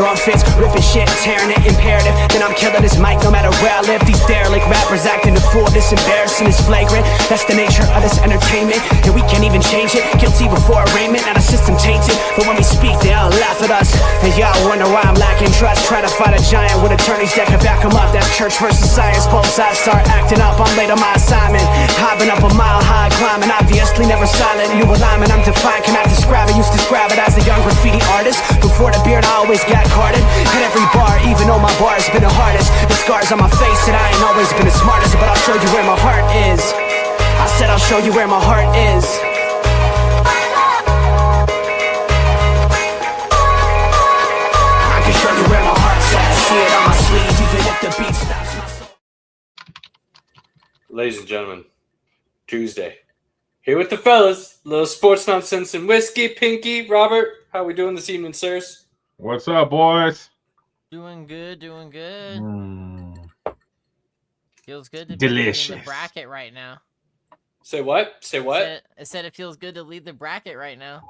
throwing fits, ripping shit, tearing it, imperative. Then I'm killing this mic no matter where I live. These derelict rappers acting a fool, this embarrassing, this flagrant. That's the nature of this entertainment, and we can't even change it. Guilty before arraignment, now the system tainted. But when we speak, they all laugh at us. And y'all wonder why I'm lacking trust. Try to fight a giant with attorneys that can back them up. That's church versus science, both sides start acting up. I'm late on my assignment, hopping up a mile high, climbing, obviously never silent. New alignment, I'm defined, cannot describe it. Used to describe it as a young graffiti artist. Before the beard, I always got carded. At every bar, even though my bar has been the hardest. The scars on my face said I ain't always been the smartest. But I'll show you where my heart is. I said I'll show you where my heart is. I can show you where my heart's at. See it on my sleeve, even if the beat stops my soul. Ladies and gentlemen, Tuesday. Here with the fellas, little sports nonsense and whiskey. Pinky, Robert, how we doing this evening, sirs? What's up, boys? Doing good, doing good. Feels good to Delicious. be in the bracket right now. Say what? Say what? I said it feels good to lead the bracket right now.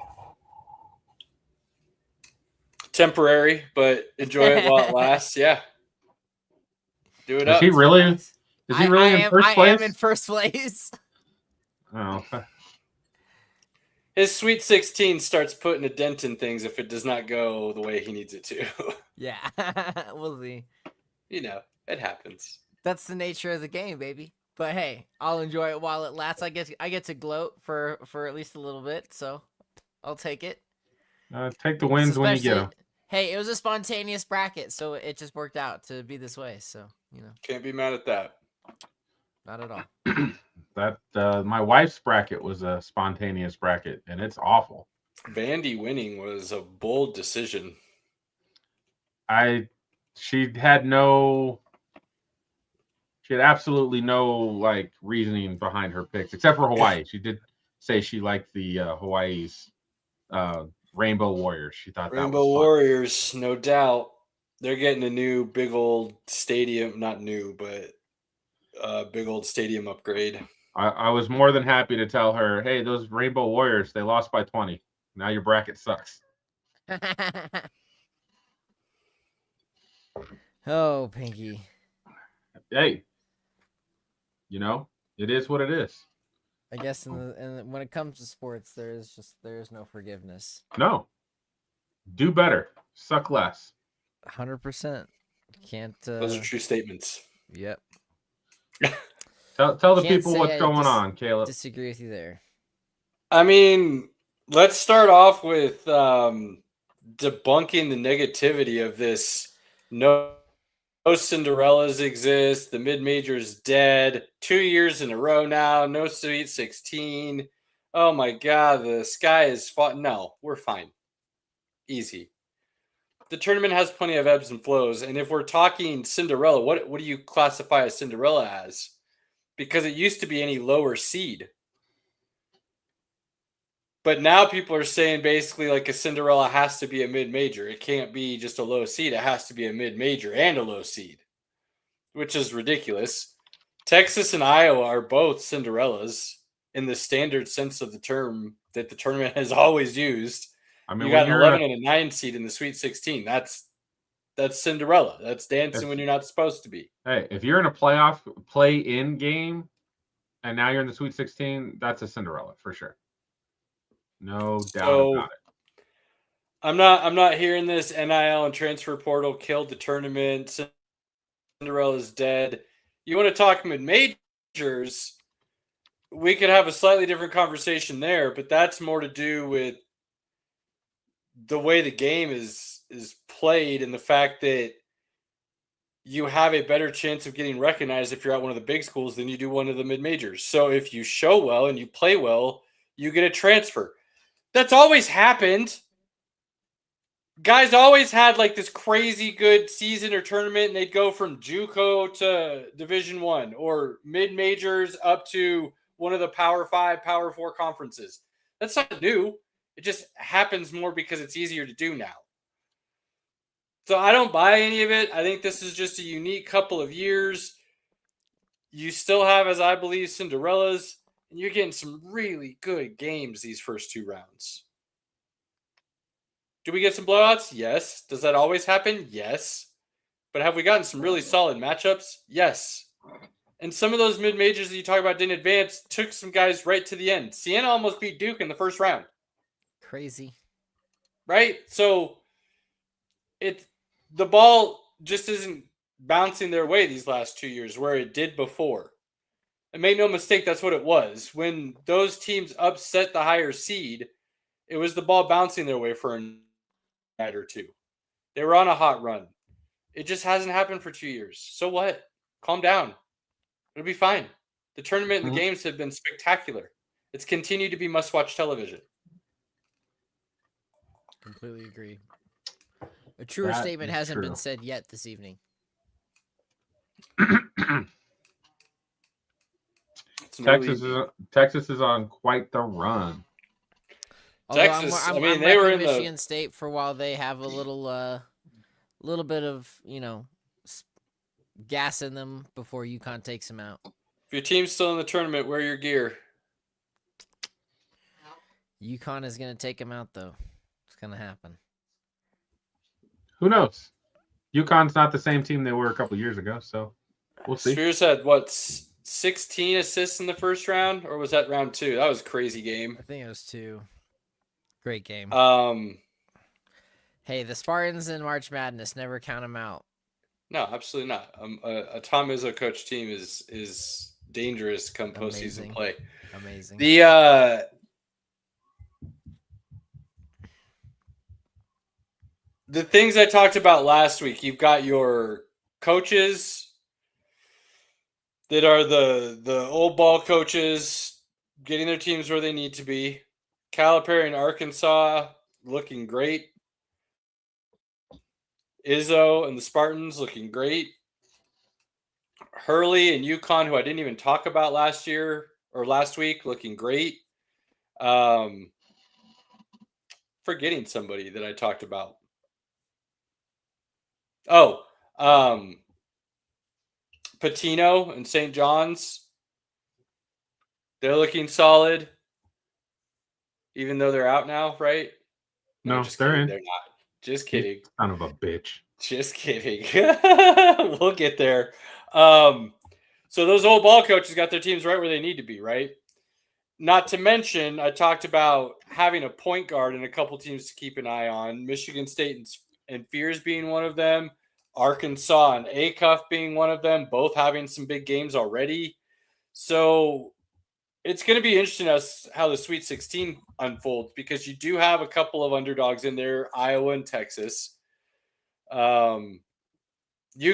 Temporary, but enjoy it while it lasts. Yeah. Do it Is up. he really? Is he really in first place? I am in first place. Oh. His Sweet 16 starts putting a dent in things if it does not go the way he needs it to. Yeah, we'll see. You know, it happens. That's the nature of the game, baby. But hey, I'll enjoy it while it lasts. I get to gloat for at least a little bit, so I'll take it. Take the wins when you get them. Hey, it was a spontaneous bracket, so it just worked out to be this way. So, you know. Can't be mad at that. Not at all. That my wife's bracket was a spontaneous bracket, and it's awful. Vandy winning was a bold decision. She had absolutely no like reasoning behind her picks, except for Hawaii. She did say she liked the Hawaii's Rainbow Warriors. She thought Rainbow that was fun. Warriors, no doubt. They're getting a new big old stadium, not new, but big old stadium upgrade. I was more than happy to tell her, hey, those Rainbow Warriors, they lost by 20. Now your bracket sucks. Oh, Pinky. Hey, you know, it is what it is. I guess when it comes to sports, there is no forgiveness. No. Do better. Suck less. 100%. Can't. Those are true statements. Yep. Tell the people what's going on, Caleb. Disagree with you there. I mean, let's start off with debunking the negativity of this. No Cinderellas exist. The mid-major's dead. 2 years in a row now. No Sweet 16. Oh my God, the sky is fun. No, we're fine. Easy. The tournament has plenty of ebbs and flows. And if we're talking Cinderella, what do you classify a Cinderella as? Because it used to be any lower seed. But now people are saying basically like a Cinderella has to be a mid-major. It can't be just a low seed. It has to be a mid-major and a low seed, which is ridiculous. Texas and Iowa are both Cinderellas in the standard sense of the term that the tournament has always used. I mean, you got an 11 and a 9 seed in the Sweet 16. That's Cinderella. That's dancing when you're not supposed to be. Hey, if you're in a playoff play-in game and now you're in the Sweet 16, that's a Cinderella for sure. No doubt about it. I'm not hearing this NIL and transfer portal killed the tournament. Cinderella's dead. You want to talk mid-majors? We could have a slightly different conversation there, but that's more to do with the way the game is played and the fact that you have a better chance of getting recognized if you're at one of the big schools than you do one of the mid-majors. So if you show well and you play well, you get a transfer. That's always happened. Guys always had like this crazy good season or tournament, and they'd go from JUCO to Division I or mid-majors up to one of the Power 5, Power 4 conferences. That's not new. It just happens more because it's easier to do now. So I don't buy any of it. I think this is just a unique couple of years. You still have, as I believe, Cinderellas. And you're getting some really good games these first two rounds. Do we get some blowouts? Yes. Does that always happen? Yes. But have we gotten some really solid matchups? Yes. And some of those mid-majors that you talk about didn't advance, took some guys right to the end. Siena almost beat Duke in the first round. Crazy. Right? So the ball just isn't bouncing their way these last 2 years where it did before. And make no mistake, that's what it was. When those teams upset the higher seed, it was the ball bouncing their way for a night or two. They were on a hot run. It just hasn't happened for 2 years. So what? Calm down. It'll be fine. The tournament and the games have been spectacular. It's continued to be must-watch television. Completely agree. A truer statement hasn't been said yet this evening. Texas is on quite the run. Texas, I'm they were in Michigan State for a while. They have a little bit of, gas in them before UConn takes them out. If your team's still in the tournament, wear your gear. UConn is going to take them out, though. It's going to happen. Who knows? UConn's not the same team they were a couple years ago, so we'll see. Spears had, 16 assists in the first round? Or was that round 2? That was a crazy game. I think it was 2. Great game. Hey, the Spartans in March Madness, never count them out. No, absolutely not. A Tom Izzo coach team is dangerous come postseason play. Amazing. The things I talked about last week, you've got your coaches that are the old ball coaches getting their teams where they need to be. Calipari in Arkansas looking great. Izzo and the Spartans looking great. Hurley and UConn, who I didn't even talk about last week, looking great. Forgetting somebody that I talked about. Patino and St. John's. They're looking solid. Even though they're out now, right? No, they're in. They're not. Just kidding. Son of a bitch. Just kidding. We'll get there. So those old ball coaches got their teams right where they need to be, right? Not to mention, I talked about having a point guard and a couple teams to keep an eye on. Michigan State and Fears being one of them. Arkansas and Acuff being one of them, both having some big games already. So it's going to be interesting as how the Sweet 16 unfolds because you do have a couple of underdogs in there, Iowa and Texas. You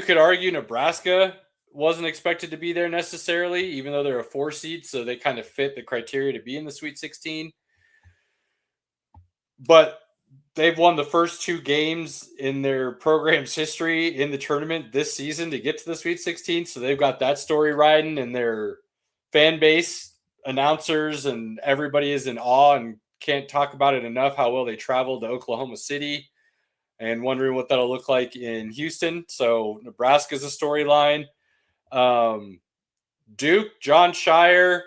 could argue Nebraska wasn't expected to be there necessarily, even though they're a 4 seed, so they kind of fit the criteria to be in the Sweet 16. But they've won the first 2 games in their program's history in the tournament this season to get to the Sweet 16, so they've got that story riding, and their fan base, announcers, and everybody is in awe and can't talk about it enough how well they traveled to Oklahoma City and wondering what that'll look like in Houston. So Nebraska's a storyline. Duke, John Shire,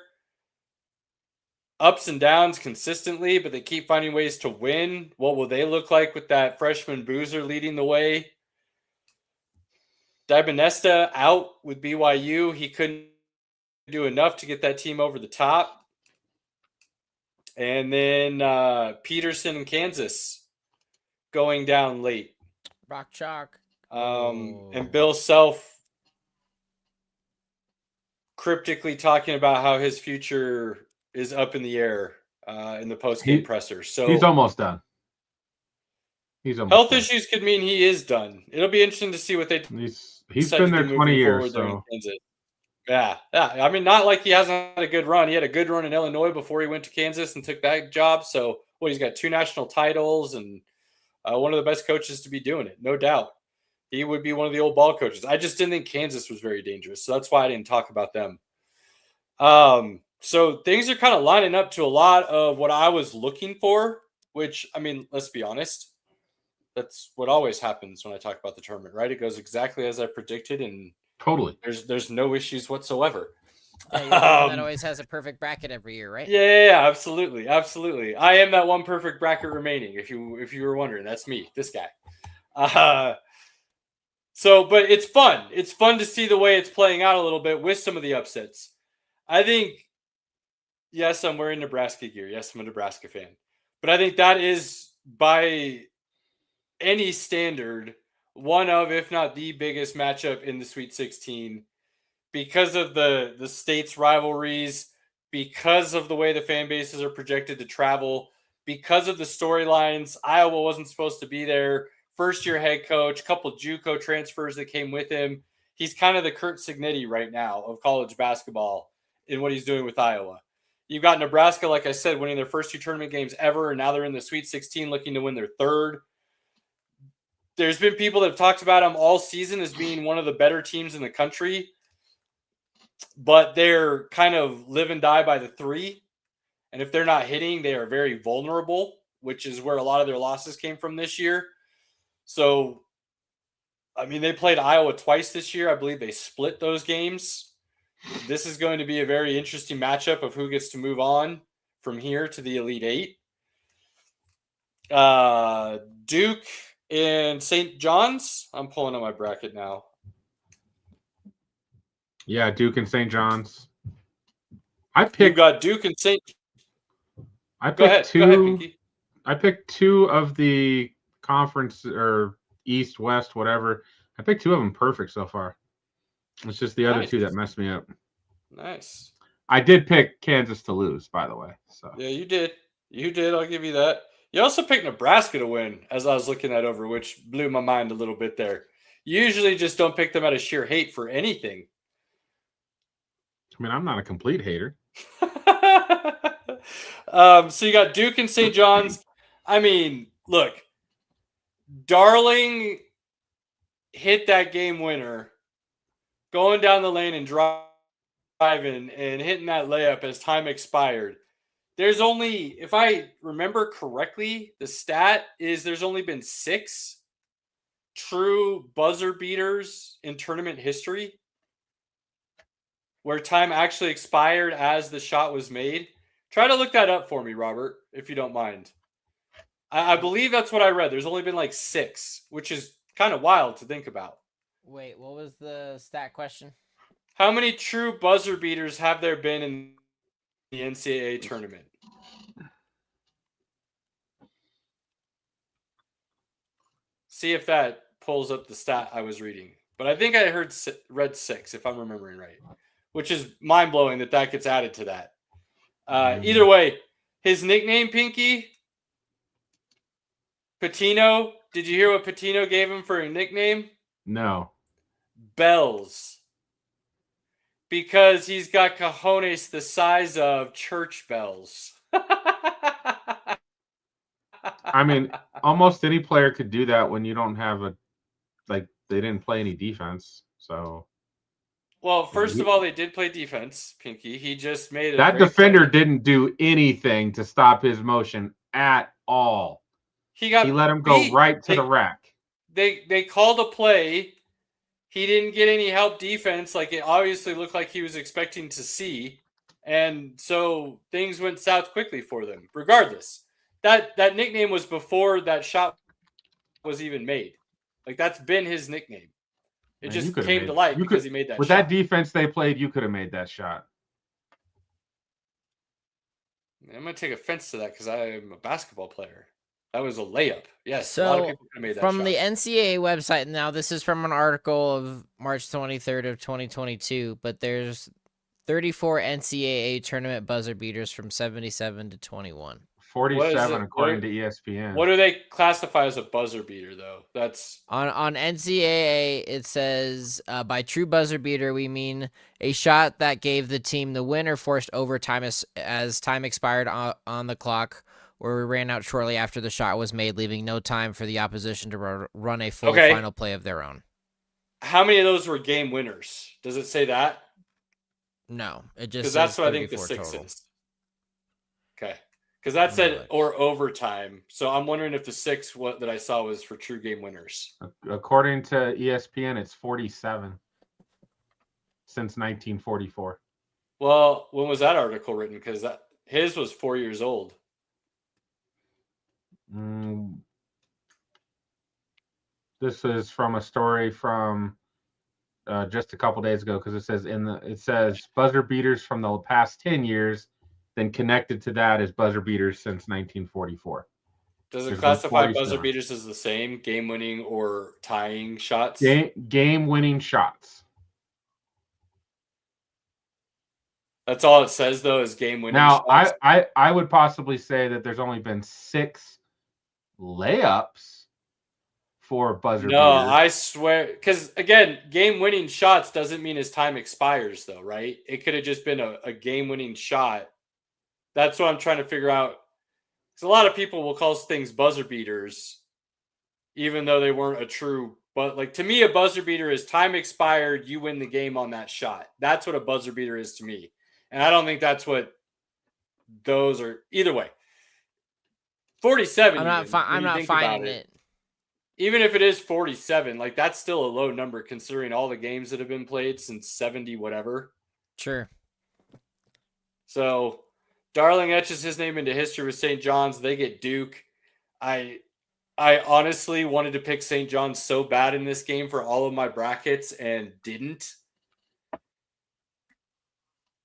ups and downs consistently, but they keep finding ways to win. What will they look like with that freshman Boozer leading the way? Dybinesta out with BYU. He couldn't do enough to get that team over the top. And then Peterson and Kansas going down late. Rock chalk. And Bill Self cryptically talking about how his future is up in the air in the post-game presser. So he's almost done. Health issues could mean he is done. It'll be interesting to see what they. He's been there 20 years. So. Yeah. I mean, not like he hasn't had a good run. He had a good run in Illinois before he went to Kansas and took that job. So, he's got 2 national titles and one of the best coaches to be doing it, no doubt. He would be one of the old ball coaches. I just didn't think Kansas was very dangerous, so that's why I didn't talk about them. So things are kind of lining up to a lot of what I was looking for, which, I mean, let's be honest, that's what always happens when I talk about the tournament, right? It goes exactly as I predicted, and totally there's no issues whatsoever. Yeah, you're the one that always has a perfect bracket every year, right? Yeah, absolutely, absolutely. I am that one perfect bracket remaining. If you were wondering, that's me, this guy. But it's fun. It's fun to see the way it's playing out a little bit with some of the upsets. I think, yes, I'm wearing Nebraska gear. Yes, I'm a Nebraska fan. But I think that is, by any standard, one of, if not the biggest matchup in the Sweet 16 because of the state's rivalries, because of the way the fan bases are projected to travel, because of the storylines. Iowa wasn't supposed to be there. First-year head coach, couple JUCO transfers that came with him. He's kind of the Kurt Signetti right now of college basketball in what he's doing with Iowa. You've got Nebraska, like I said, winning their first 2 tournament games ever, and now they're in the Sweet 16 looking to win their third. There's been people that have talked about them all season as being one of the better teams in the country, but they're kind of live and die by the 3. And if they're not hitting, they are very vulnerable, which is where a lot of their losses came from this year. So, I mean, they played Iowa twice this year. I believe they split those games. This is going to be a very interesting matchup of who gets to move on from here to the Elite 8. Duke and St. John's. I'm pulling on my bracket now. Yeah, Duke and St. John's. You've got Duke and St. Go ahead, Pinky. I picked 2 of the conference or East, West, whatever. I picked 2 of them perfect so far. It's just the other 2 that messed me up. Nice. I did pick Kansas to lose, by the way. So yeah, you did. You did. I'll give you that. You also picked Nebraska to win, as I was looking that over, which blew my mind a little bit there. You usually just don't pick them out of sheer hate for anything. I mean, I'm not a complete hater. So you got Duke and St. John's. I mean, look, Darling hit that game winner, going down the lane and driving and hitting that layup as time expired. There's only, if I remember correctly, the stat is there's only been 6 true buzzer beaters in tournament history where time actually expired as the shot was made. Try to look that up for me, Robert, if you don't mind. I believe that's what I read. There's only been like 6, which is kind of wild to think about. Wait, what was the stat question? How many true buzzer beaters have there been in the NCAA tournament? See if that pulls up the stat I was reading. But I think I read 6, if I'm remembering right, which is mind-blowing that gets added to that. Either way, his nickname, Pinky, Patino. Did you hear what Patino gave him for a nickname? No. Bells. Because he's got cojones the size of church bells. I mean, almost any player could do that when you don't have they didn't play any defense. So, well, first of all, they did play defense, Pinky. He just made that defender didn't do anything to stop his motion at all. He let him go right to the rack. They called a play. He didn't get any help defense, like it obviously looked like he was expecting to see. And so things went south quickly for them. Regardless, that nickname was before that shot was even made. Like, that's been his nickname. It just came to light because he made that shot. With that defense they played, you could have made that shot. I'm going to take offense to that because I'm a basketball player. That was a layup. Yes, so a lot of people could have made that from shot. the NCAA website, now this is from an article of March 23rd of 2022, but there's 34 NCAA tournament buzzer beaters from 77 to 21. 47 according to ESPN. What do they classify as a buzzer beater, though? That's on NCAA. It says by true buzzer beater we mean a shot that gave the team the win or forced overtime as time expired on the clock, or we ran out shortly after the shot was made, leaving no time for the opposition to run a full final play of their own. How many of those were game winners? Does it say that? No, it just because that's what I think the 6 total. Is. Okay. Because that said or overtime. So I'm wondering if the 6 that I saw was for true game winners. According to ESPN, it's 47 since 1944. Well, when was that article written? Because his was 4 years old. This is from a story from just a couple days ago, because it says buzzer beaters from the past 10 years. Then connected to that is buzzer beaters since 1944. Does it There's been classify buzzer 47. beaters as the same, game-winning or tying shots? Game-winning shots. That's all it says, though, is game-winning Now, shots. I would possibly say that there's only been 6 layups for buzzer beaters. No, I swear, because again, game-winning shots doesn't mean his time expires, though, right? It could have just been a game-winning shot. That's what I'm trying to figure out. Because a lot of people will call things buzzer beaters, even though they weren't a true. But like to me, a buzzer beater is time expired, you win the game on that shot. That's what a buzzer beater is to me, and I don't think that's what those are. Either way, 47. I'm not finding it. Even if it is 47, like that's still a low number considering all the games that have been played since 70 whatever. Sure. So Darling etches his name into history with St. John's. They get Duke. I honestly wanted to pick St. John's so bad in this game for all of my brackets and didn't.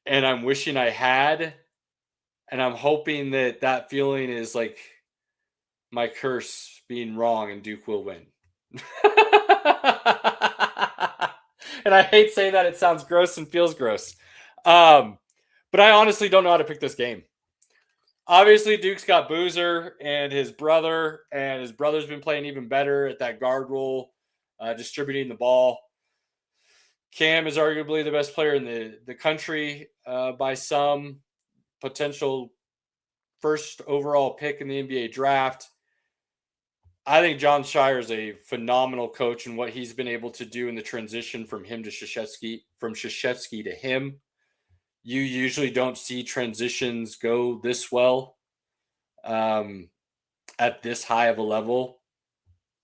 And I'm wishing I had. And I'm hoping that feeling is like my curse being wrong and Duke will win. And I hate saying that. It sounds gross and feels gross. But I honestly don't know how to pick this game. Obviously, Duke's got Boozer and his brother's been playing even better at that guard role, distributing the ball. Cam is arguably the best player in the country by some, potential first overall pick in the NBA draft. I think John Shire is a phenomenal coach and what he's been able to do in the transition from him to Krzyzewski to him. You usually don't see transitions go this well at this high of a level.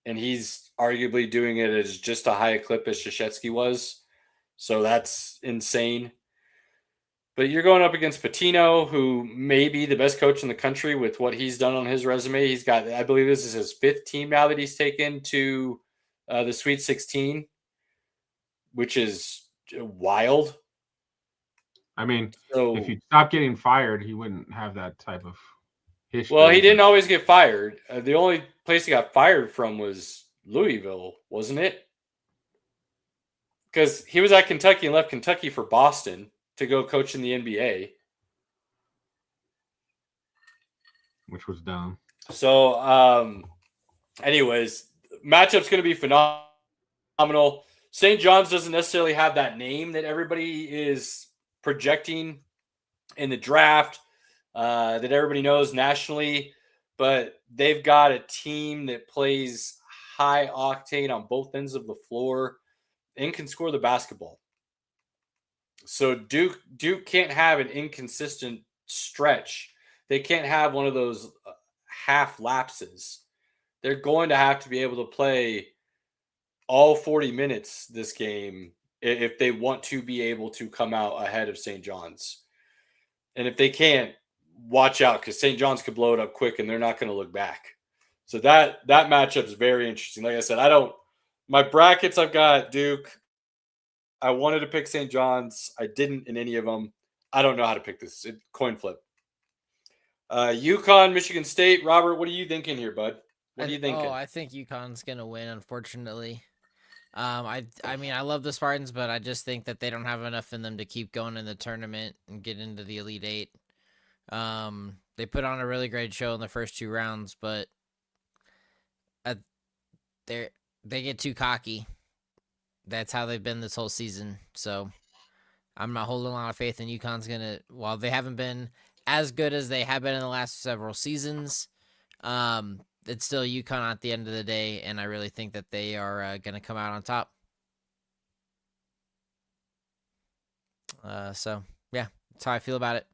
And he's arguably doing it as just a high a clip as Krzyzewski was. So that's insane. But you're going up against Pitino, who may be the best coach in the country with what he's done on his resume. He's got, I believe this is his 5th team now that he's taken to the Sweet 16, which is wild. I mean, if he'd stop getting fired, he wouldn't have that type of history. Well, he didn't always get fired. The only place he got fired from was Louisville, wasn't it? Because he was at Kentucky and left Kentucky for Boston to go coach in the NBA. Which was dumb. So, anyways, matchup's going to be phenomenal. St. John's doesn't necessarily have that name that everybody is projecting in the draft, that everybody knows nationally, but they've got a team that plays high octane on both ends of the floor and can score the basketball. So Duke can't have an inconsistent stretch. They can't have one of those half lapses. They're going to have to be able to play all 40 minutes this game if they want to be able to come out ahead of St. John's. And if they can't, watch out, because St. John's could blow it up quick and they're not going to look back. So that matchup is very interesting. Like I said, my brackets, I've got Duke. I wanted to pick St. John's. I didn't in any of them. I don't know how to pick this. Coin flip. UConn, Michigan State. Robert, what are you thinking here, bud? What are you thinking? I think UConn's going to win, unfortunately. I mean, I love the Spartans, but I just think that they don't have enough in them to keep going in the tournament and get into the Elite Eight. They put on a really great show in the first 2 rounds, but they get too cocky. That's how they've been this whole season. So I'm not holding a lot of faith in UConn's going to, while they haven't been as good as they have been in the last several seasons, it's still UConn at the end of the day, and I really think that they are going to come out on top. So, yeah, that's how I feel about it.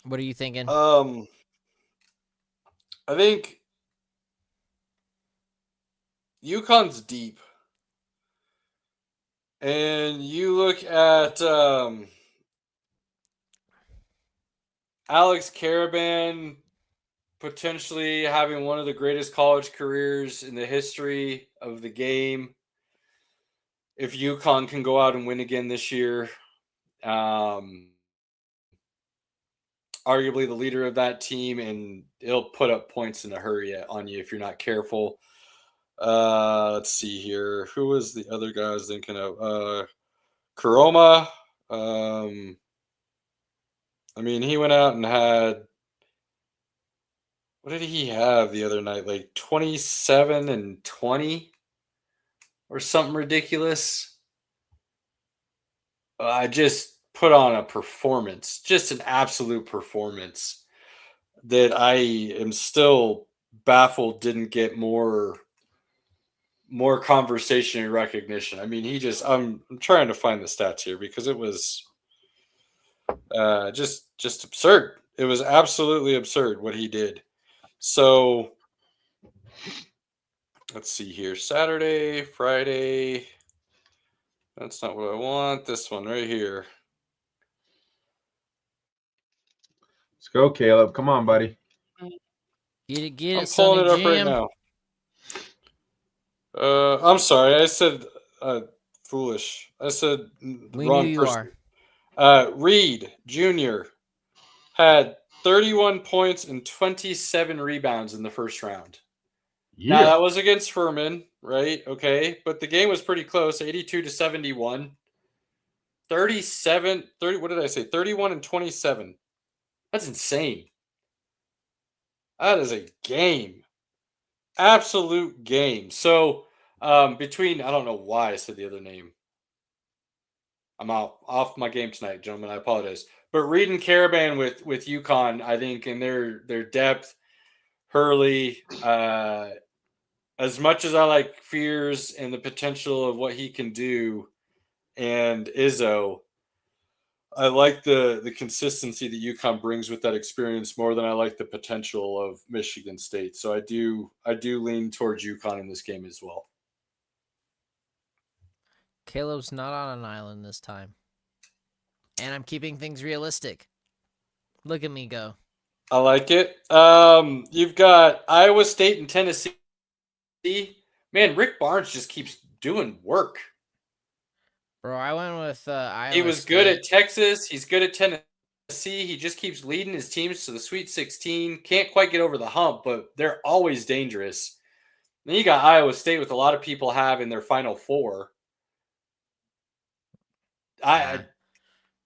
What are you thinking? I think UConn's deep. And you look at Alex Caravan potentially having one of the greatest college careers in the history of the game. If UConn can go out and win again this year, arguably the leader of that team, and he'll put up points in a hurry on you if you're not careful. Let's see here. Who was the other guy I was thinking of? Kuroma. I mean, he went out and had, what did he have the other night? Like 27 and 20 or something ridiculous. I just put on a performance, just an absolute performance that I am still baffled didn't get more conversation and recognition. I mean, I'm trying to find the stats here because it was just absurd. It was absolutely absurd what he did. So let's see here. Saturday, Friday. That's not what I want. This one right here. Let's go, Caleb. Come on, buddy. Get it, I'm pulling it up right now. I'm sorry. I said foolish. I said We wrong knew you person. are. Reed Jr. had 31 points and 27 rebounds in the first round. Yeah. Now, that was against Furman, right? Okay. But the game was pretty close, 82-71. 30, what did I say? 31 and 27. That's insane. That is a game. Absolute game. So, between, I don't know why I said the other name. I'm off my game tonight, gentlemen. I apologize. But Reed and Caravan with UConn, I think, in their depth, Hurley, as much as I like Fears and the potential of what he can do, and Izzo, I like the consistency that UConn brings with that experience more than I like the potential of Michigan State. So I do lean towards UConn in this game as well. Caleb's not on an island this time. And I'm keeping things realistic. Look at me go. I like it. You've got Iowa State and Tennessee. Man, Rick Barnes just keeps doing work. Bro, I went with Iowa He was State. good at Texas. He's good at Tennessee. He just keeps leading his teams to the Sweet 16. Can't quite get over the hump, but they're always dangerous. Then you got Iowa State with a lot of people have in their Final Four. I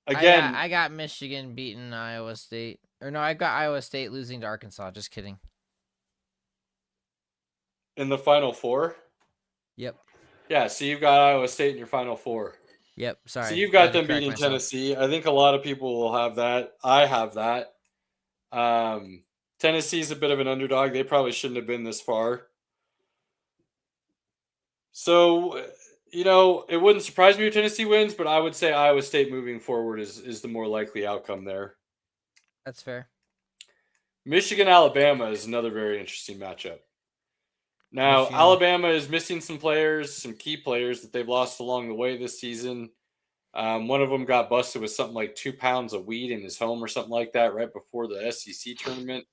got Michigan beating Iowa State. Or no, I got Iowa State losing to Arkansas. Just kidding. In the Final Four? Yep. Yeah, so you've got Iowa State in your Final Four. Yep, sorry. So you've got them beating Tennessee. I think a lot of people will have that. I have that. Tennessee's a bit of an underdog. They probably shouldn't have been this far. So, it wouldn't surprise me if Tennessee wins, but I would say Iowa State moving forward is the more likely outcome there. That's fair. Michigan-Alabama is another very interesting matchup. Now, Michigan. Alabama is missing some players, some key players that they've lost along the way this season. One of them got busted with something like 2 pounds of weed in his home or something like that right before the SEC tournament.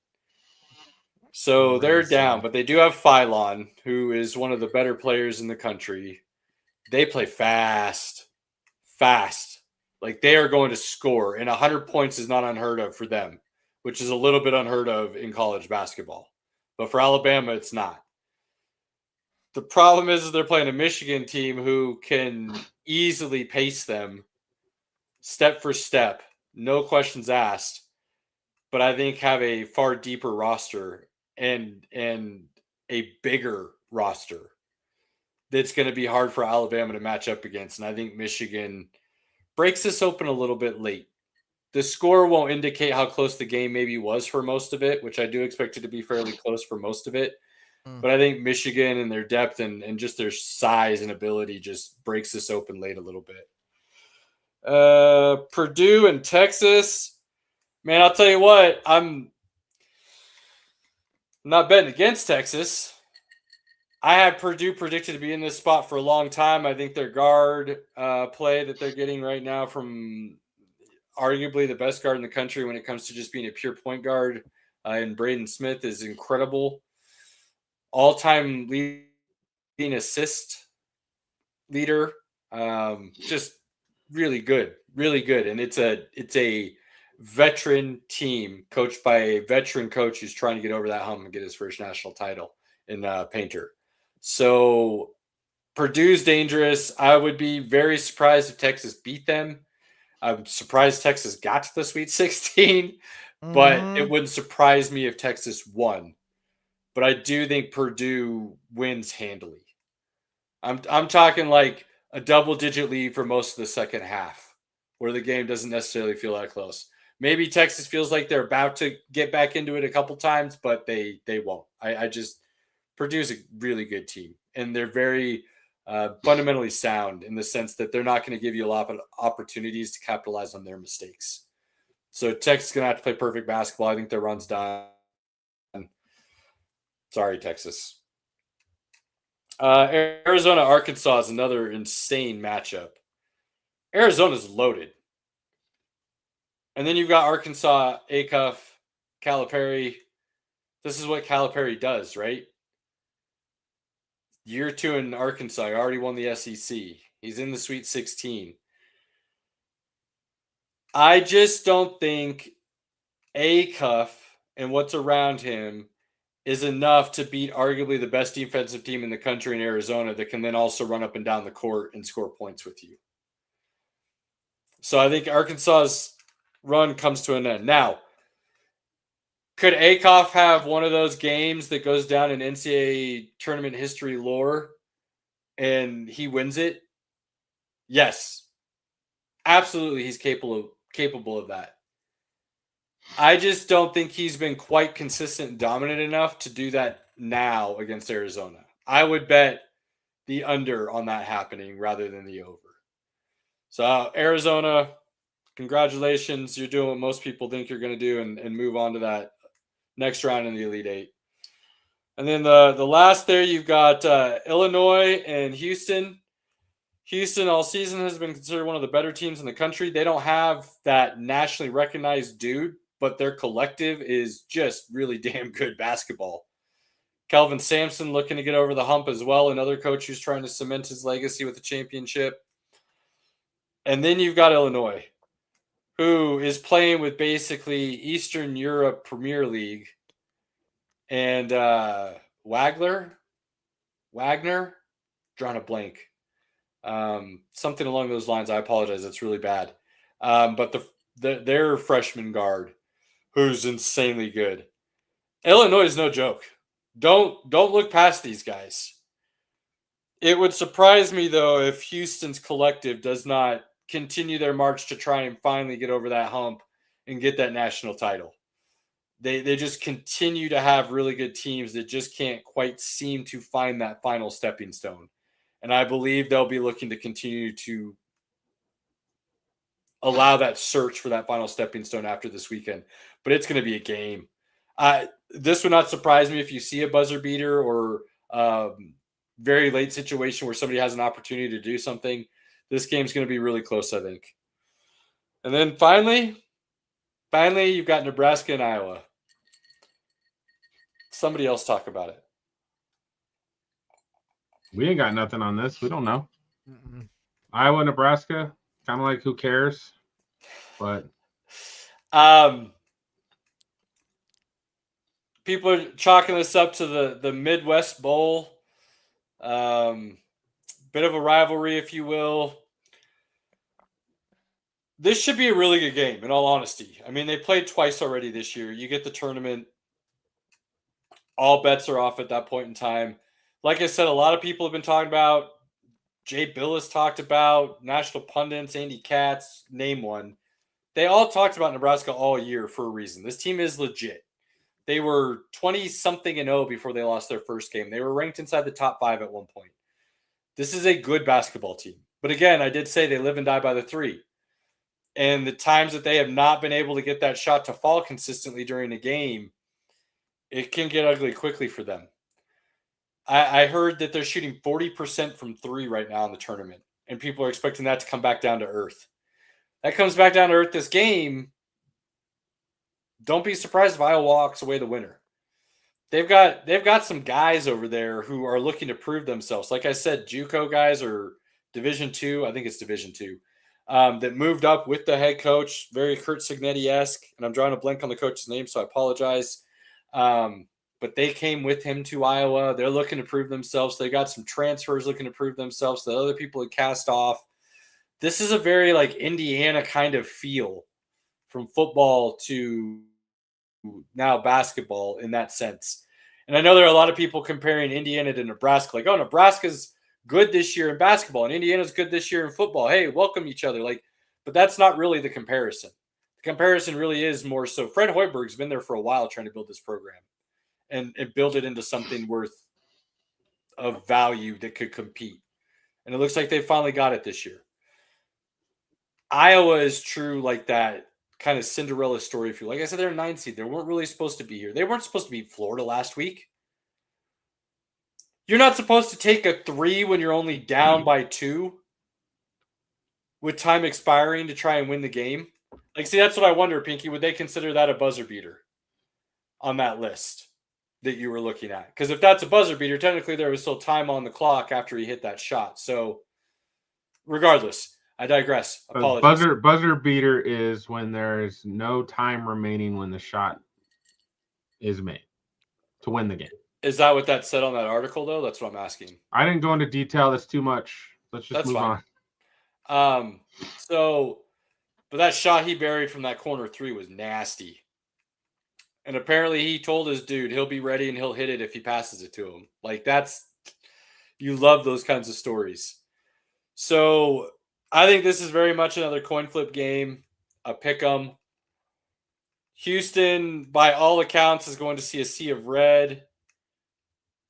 So they're down, but they do have Phylon, who is one of the better players in the country. They play fast. Like they are going to score, and 100 points is not unheard of for them, which is a little bit unheard of in college basketball. But for Alabama, it's not. The problem is they're playing a Michigan team who can easily pace them step for step, no questions asked, but I think have a far deeper roster and a bigger roster that's going to be hard for Alabama to match up against. And I think Michigan breaks this open a little bit late. The score won't indicate how close the game maybe was for most of it, which I do expect it to be fairly close for most of it. But I think Michigan and their depth and just their size and ability just breaks this open late a little bit. Purdue and Texas. Man, I'll tell you what, I'm not betting against Texas. I had Purdue predicted to be in this spot for a long time. I think their guard play that they're getting right now from arguably the best guard in the country when it comes to just being a pure point guard and Braden Smith is incredible. All-time leading assist leader. Just really good. And it's a veteran team coached by a veteran coach who's trying to get over that hump and get his first national title in Painter. So Purdue's dangerous. I would be very surprised if Texas beat them. I'm surprised Texas got to the Sweet 16, but it wouldn't surprise me if Texas won. But I do think Purdue wins handily. I'm talking like a double-digit lead for most of the second half, where the game doesn't necessarily feel that close. Maybe Texas feels like they're about to get back into it a couple times, but they won't. Purdue's a really good team, and they're very fundamentally sound in the sense that they're not going to give you a lot of opportunities to capitalize on their mistakes. So Texas is going to have to play perfect basketball. I think their run's done. Sorry, Texas. Arizona, Arkansas is another insane matchup. Arizona's loaded. And then you've got Arkansas, Acuff, Calipari. This is what Calipari does, right? Year 2 in Arkansas, he already won the SEC. He's in the Sweet 16. I just don't think Acuff and what's around him is enough to beat arguably the best defensive team in the country in Arizona that can then also run up and down the court and score points with you. So I think Arkansas's run comes to an end. Now, could Acuff have one of those games that goes down in NCAA tournament history lore and he wins it? Yes. Absolutely, he's capable of that. I just don't think he's been quite consistent and dominant enough to do that now against Arizona. I would bet the under on that happening rather than the over. So Arizona, congratulations. You're doing what most people think you're going to do and move on to that next round in the Elite Eight. And then the last there, you've got Illinois and Houston. Houston all season has been considered one of the better teams in the country. They don't have that nationally recognized dude, but their collective is just really damn good basketball. Kelvin Sampson looking to get over the hump as well, another coach who's trying to cement his legacy with a championship. And then you've got Illinois, who is playing with basically Eastern Europe Premier League. And Wagner, drawing a blank. Something along those lines. I apologize. It's really bad. But their freshman guard, who's insanely good. Illinois is no joke. Don't look past these guys. It would surprise me, though, if Houston's collective does not continue their march to try and finally get over that hump and get that national title. They just continue to have really good teams that just can't quite seem to find that final stepping stone. And I believe they'll be looking to continue to allow that search for that final stepping stone after this weekend. But it's going to be a game. This would not surprise me if you see a buzzer beater or very late situation where somebody has an opportunity to do something. This game's going to be really close, I think. And then finally, you've got Nebraska and Iowa. Somebody else talk about it. We ain't got nothing on this. We don't know. Iowa, Nebraska, kind of like who cares? But people are chalking this up to the Midwest Bowl. Bit of a rivalry, if you will. This should be a really good game, in all honesty. I mean, they played twice already this year. You get the tournament. All bets are off at that point in time. Like I said, a lot of people have been talking about, Jay Bill has talked about, national pundits, Andy Katz, name one. They all talked about Nebraska all year for a reason. This team is legit. They were 20-something-0 before they lost their first game. They were ranked inside the top 5 at one point. This is a good basketball team. But again, I did say they live and die by the 3. And the times that they have not been able to get that shot to fall consistently during a game, it can get ugly quickly for them. I heard that they're shooting 40% from 3 right now in the tournament, and people are expecting that to come back down to earth. That comes back down to earth this game. Don't be surprised if Iowa walks away the winner. They've got some guys over there who are looking to prove themselves. Like I said, JUCO guys or Division II, I think it's Division II, that moved up with the head coach, very Kurt Signetti-esque, and I'm drawing a blank on the coach's name, so I apologize. But they came with him to Iowa. They're looking to prove themselves. They got some transfers looking to prove themselves that other people had cast off. This is a very like Indiana kind of feel from football to now basketball in that sense. And I know there are a lot of people comparing Indiana to Nebraska, like, oh, Nebraska's good this year in basketball and Indiana's good this year in football. Hey, welcome each other. Like, but that's not really the comparison. The comparison really is more so Fred Hoiberg's been there for a while trying to build this program and build it into something worth of value that could compete. And it looks like they finally got it this year. Iowa is true like that kind of Cinderella story, if you like. I said, they're a 9 seed. They weren't really supposed to be here. They weren't supposed to beat Florida last week. You're not supposed to take a 3 when you're only down by 2 with time expiring to try and win the game. Like, see, that's what I wonder, Pinky. Would they consider that a buzzer beater on that list that you were looking at? Because if that's a buzzer beater, technically there was still time on the clock after he hit that shot. So regardless, I digress. Apologies. Buzzer beater is when there's no time remaining when the shot is made to win the game. Is that what that said on that article, though? That's what I'm asking. I didn't go into detail. That's too much. Let's just move on. But that shot he buried from that corner 3 was nasty. And apparently he told his dude he'll be ready and he'll hit it if he passes it to him. Like, you love those kinds of stories. So I think this is very much another coin flip game, a pick 'em. Houston, by all accounts, is going to see a sea of red.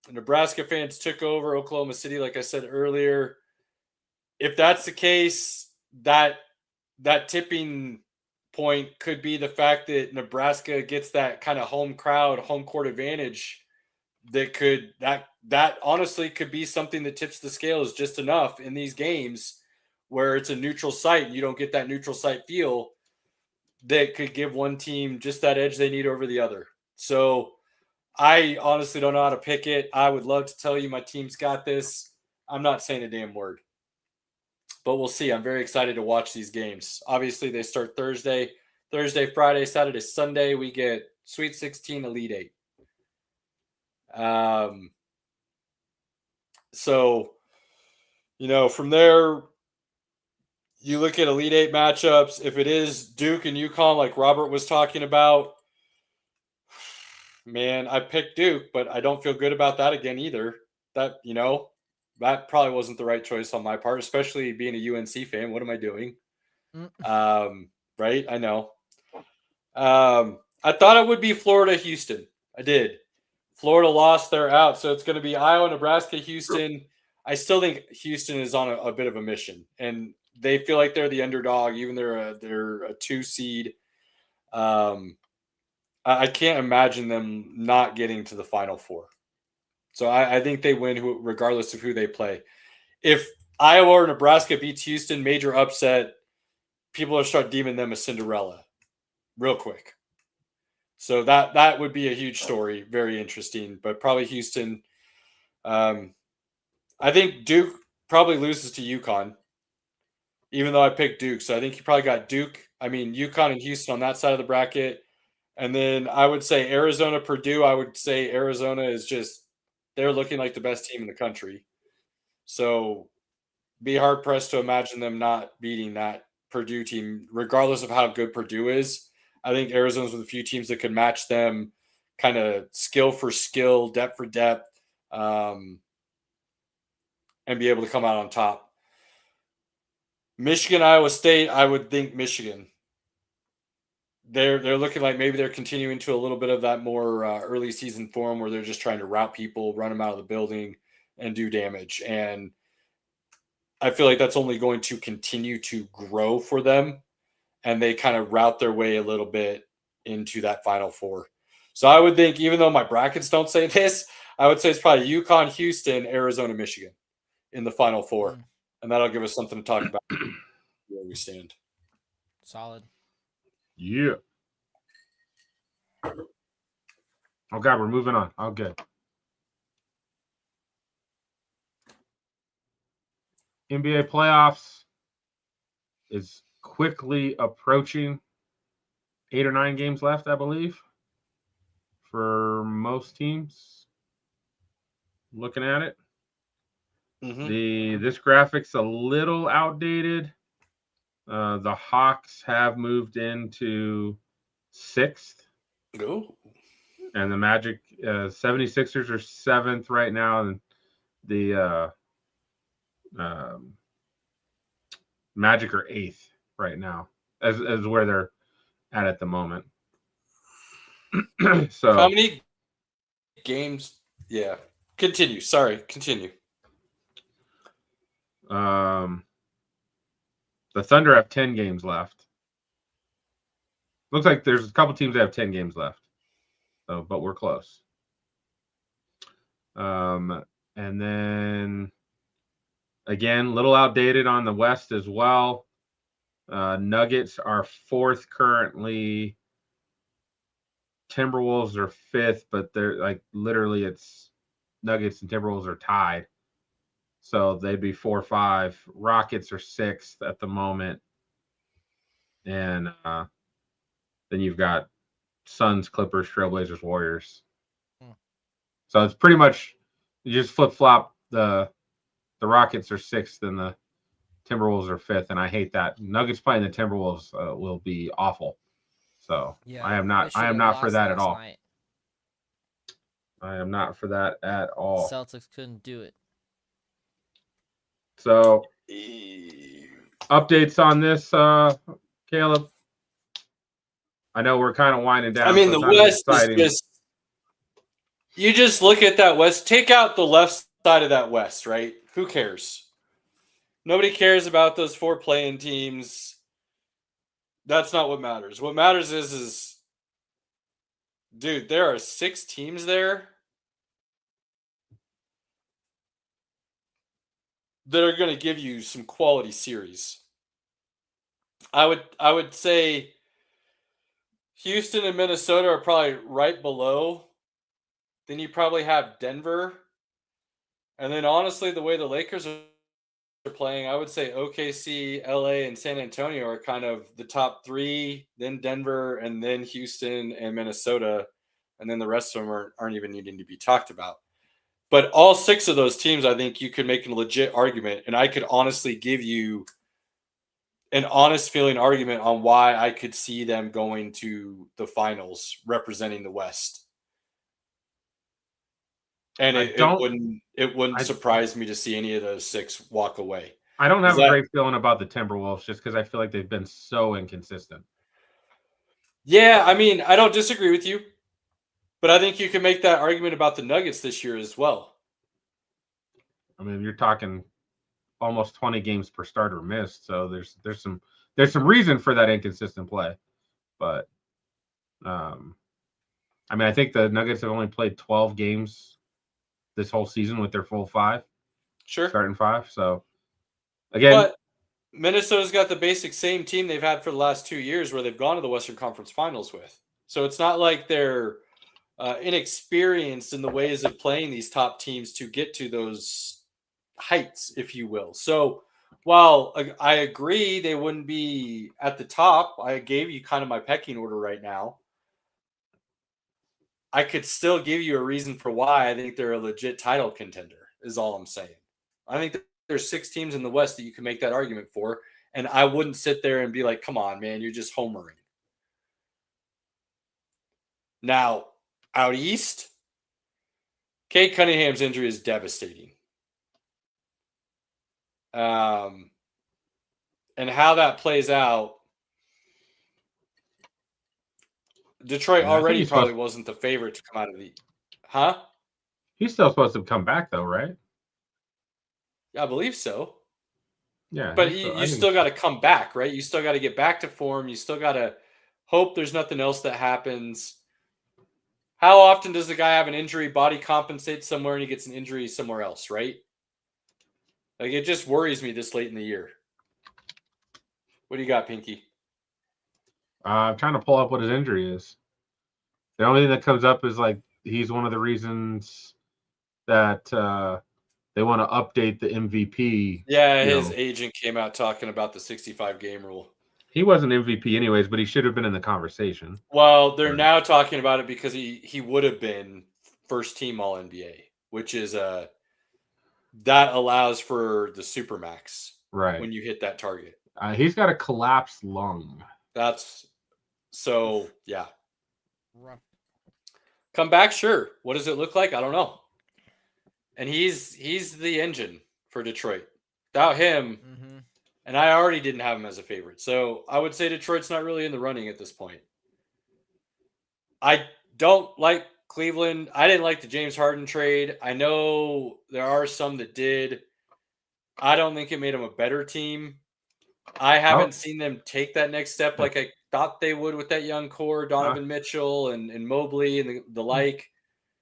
The Nebraska fans took over Oklahoma City, like I said earlier. If that's the case, that tipping point could be the fact that Nebraska gets that kind of home crowd, home court advantage that honestly could be something that tips the scales just enough in these games where it's a neutral site and you don't get that neutral site feel that could give one team just that edge they need over the other. So I honestly don't know how to pick it. I would love to tell you my team's got this. I'm not saying a damn word. But we'll see. I'm very excited to watch these games. Obviously, they start Thursday, Friday, Saturday, Sunday. We get Sweet 16, Elite 8. So, from there, you look at Elite 8 matchups. If it is Duke and UConn, like Robert was talking about, man, I picked Duke, but I don't feel good about that again either. That probably wasn't the right choice on my part, especially being a UNC fan. What am I doing? Right? I know. I thought it would be Florida, Houston. I did. Florida lost, they're out. So it's going to be Iowa, Nebraska, Houston. I still think Houston is on a bit of a mission, and they feel like they're the underdog, even they're a 2 seed. I can't imagine them not getting to the Final Four. So I think they win regardless of who they play. If Iowa or Nebraska beats Houston, major upset, people will start deeming them a Cinderella real quick. So that would be a huge story. Very interesting, but probably Houston. I think Duke probably loses to UConn, even though I picked Duke. So I think you probably got UConn and Houston on that side of the bracket. And then I would say Arizona, Purdue. I would say Arizona is they're looking like the best team in the country. So be hard-pressed to imagine them not beating that Purdue team, regardless of how good Purdue is. I think Arizona's with a few teams that could match them kind of skill for skill, depth for depth, and be able to come out on top. Michigan, Iowa State, I would think Michigan. They're looking like maybe they're continuing to a little bit of that more early season form where they're just trying to route people, run them out of the building, and do damage. And I feel like that's only going to continue to grow for them, and they kind of route their way a little bit into that Final Four. So I would think, even though my brackets don't say this, I would say it's probably UConn, Houston, Arizona, Michigan in the Final Four. And that'll give us something to talk about where we stand. Solid. Yeah. Oh, God, we're moving on. Oh, good. NBA playoffs is quickly approaching. 8 or 9 games left, I believe, for most teams. Looking at it. This graphic's a little outdated. The Hawks have moved into 6th. Go. And the Magic 76ers are 7th right now. And the Magic are 8th right now, as where they're at the moment. So how many games? Yeah. Continue. Sorry. Continue. The Thunder have 10 games left. Looks like there's a couple teams that have 10 games left. So, but we're close. And then again, little outdated on the West as well. Nuggets are 4th currently. Timberwolves are 5th, but they're like literally it's Nuggets and Timberwolves are tied. So they'd be 4-5. Rockets are 6th at the moment. And then you've got Suns, Clippers, Trailblazers, Warriors. So it's pretty much you just flip-flop. The Rockets are 6th and the Timberwolves are 5th, and I hate that. Nuggets playing the Timberwolves will be awful. So yeah, I am not for that at all. Night. I am not for that at all. Celtics couldn't do it. So updates on this, Caleb. I know we're kind of winding down. I mean, the West is just you just look at that West. Take out the left side of that West, right? Who cares? Nobody cares about those 4 play-in teams. That's not what matters. What matters is dude, there are 6 teams there that are going to give you some quality series. I would say Houston and Minnesota are probably right below. Then you probably have Denver. And then honestly, the way the Lakers are playing, I would say OKC, LA, and San Antonio are kind of the top 3, then Denver, and then Houston and Minnesota, and then the rest of them aren't even needing to be talked about. But all 6 of those teams, I think you could make a legit argument, and I could honestly give you an honest feeling argument on why I could see them going to the finals representing the West. And it wouldn't surprise me to see any of those 6 walk away. I don't have a great feeling about the Timberwolves just because I feel like they've been so inconsistent. Yeah, I mean, I don't disagree with you, but I think you can make that argument about the Nuggets this year as well. I mean, you're talking almost 20 games per starter missed, so there's some reason for that inconsistent play. But I mean, I think the Nuggets have only played 12 games this whole season with their full 5. Sure. Starting 5. So again, but Minnesota's got the basic same team they've had for the last 2 years where they've gone to the Western Conference Finals with. So it's not like they're inexperienced in the ways of playing these top teams to get to those heights, if you will. So while I agree they wouldn't be at the top, I gave you kind of my pecking order right now. I could still give you a reason for why I think they're a legit title contender, is all I'm saying. I think there's 6 teams in the West that you can make that argument for, and I wouldn't sit there and be like, come on, man, you're just homering. Now, out east, Cade Cunningham's injury is devastating. And how that plays out, Detroit already probably wasn't the favorite to come out of the... Huh? He's still supposed to come back, though, right? I believe so. Yeah. But you still got to come back, right? You still got to get back to form. You still got to hope there's nothing else that happens. how often does the guy have an injury, body compensates somewhere, and he gets an injury somewhere else, right? Like, it just worries me this late in the year. What do you got, Pinky? I'm trying to pull up what his injury is. The only thing that comes up is like he's one of the reasons that they want to update the MVP. Yeah, his agent came out talking about the 65-game rule. He wasn't MVP anyways, but he should have been in the conversation. Well, they're now talking about it because he would have been first team All NBA, which is that allows for the supermax when you hit that target. He's got a collapsed lung. That's so yeah. Come back, sure. What does it look like? I don't know. And he's the engine for Detroit. Without him, and I already didn't have him as a favorite. So I would say Detroit's not really in the running at this point. I don't like Cleveland. I didn't like the James Harden trade. I know there are some that did. I don't think it made them a better team. I haven't seen them take that next step like I thought they would with that young core, Donovan Mitchell and Mobley and the like.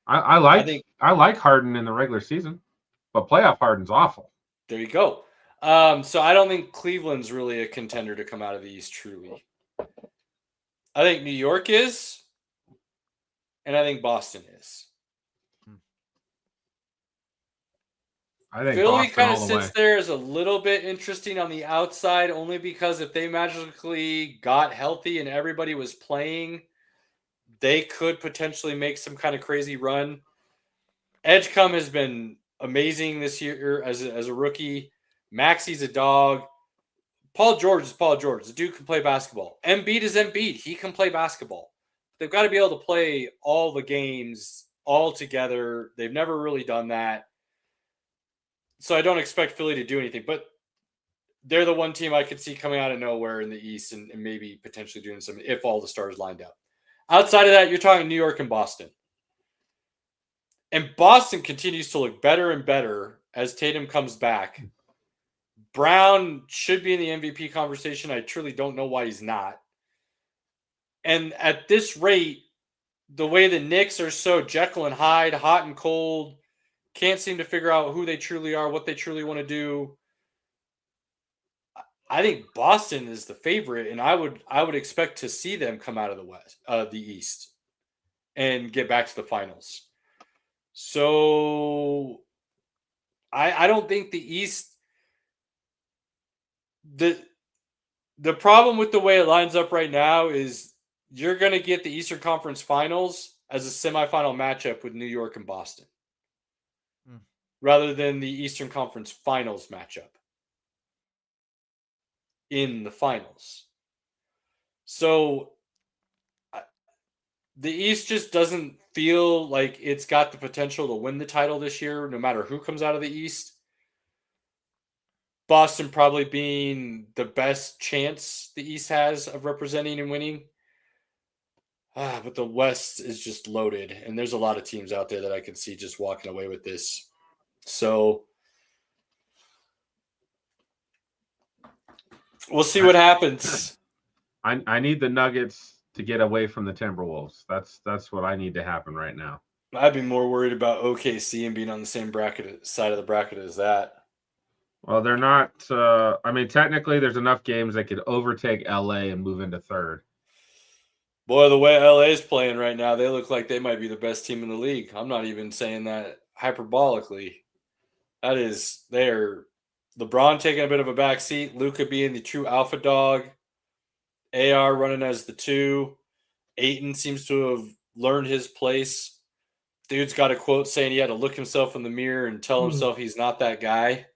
I like Harden in the regular season, but playoff Harden's awful. There you go. So I don't think Cleveland's really a contender to come out of the East truly. I think New York is, and I think Boston is. I think Philly kind of sits there as a little bit interesting on the outside, only because if they magically got healthy and everybody was playing, they could potentially make some kind of crazy run. Edgecombe has been amazing this year as a rookie. Maxi's a dog. Paul George is Paul George. The dude can play basketball. Embiid is Embiid. He can play basketball. They've got to be able to play all the games all together. They've never really done that. So I don't expect Philly to do anything, but they're the one team I could see coming out of nowhere in the East and maybe potentially doing something if all the stars lined up. Outside of that, you're talking New York and Boston. And Boston continues to look better and better as Tatum comes back. Brown should be in the MVP conversation. I truly don't know why he's not. And at this rate, the way the Knicks are so Jekyll and Hyde, hot and cold, can't seem to figure out who they truly are, what they truly want to do. I think Boston is the favorite, and I would expect to see them come out of the East, and get back to the finals. So I don't think the East. The problem with the way it lines up right now is you're going to get the Eastern Conference Finals as a semifinal matchup with New York and Boston, rather than the Eastern Conference Finals matchup in the finals. So the East just doesn't feel like it's got the potential to win the title this year, no matter who comes out of the East. Boston probably being the best chance the East has of representing and winning. But the West is just loaded, and there's a lot of teams out there that I can see just walking away with this. So we'll see what happens. I need the Nuggets to get away from the Timberwolves. That's what I need to happen right now. I'd be more worried about OKC and being on the same side of the bracket as that. Well, they're not. Technically, there's enough games that could overtake LA and move into third. Boy, the way LA is playing right now, they look like they might be the best team in the league. I'm not even saying that hyperbolically. They're LeBron taking a bit of a backseat, Luka being the true alpha dog, AR running as the 2. Ayton seems to have learned his place. Dude's got a quote saying he had to look himself in the mirror and tell himself he's not that guy.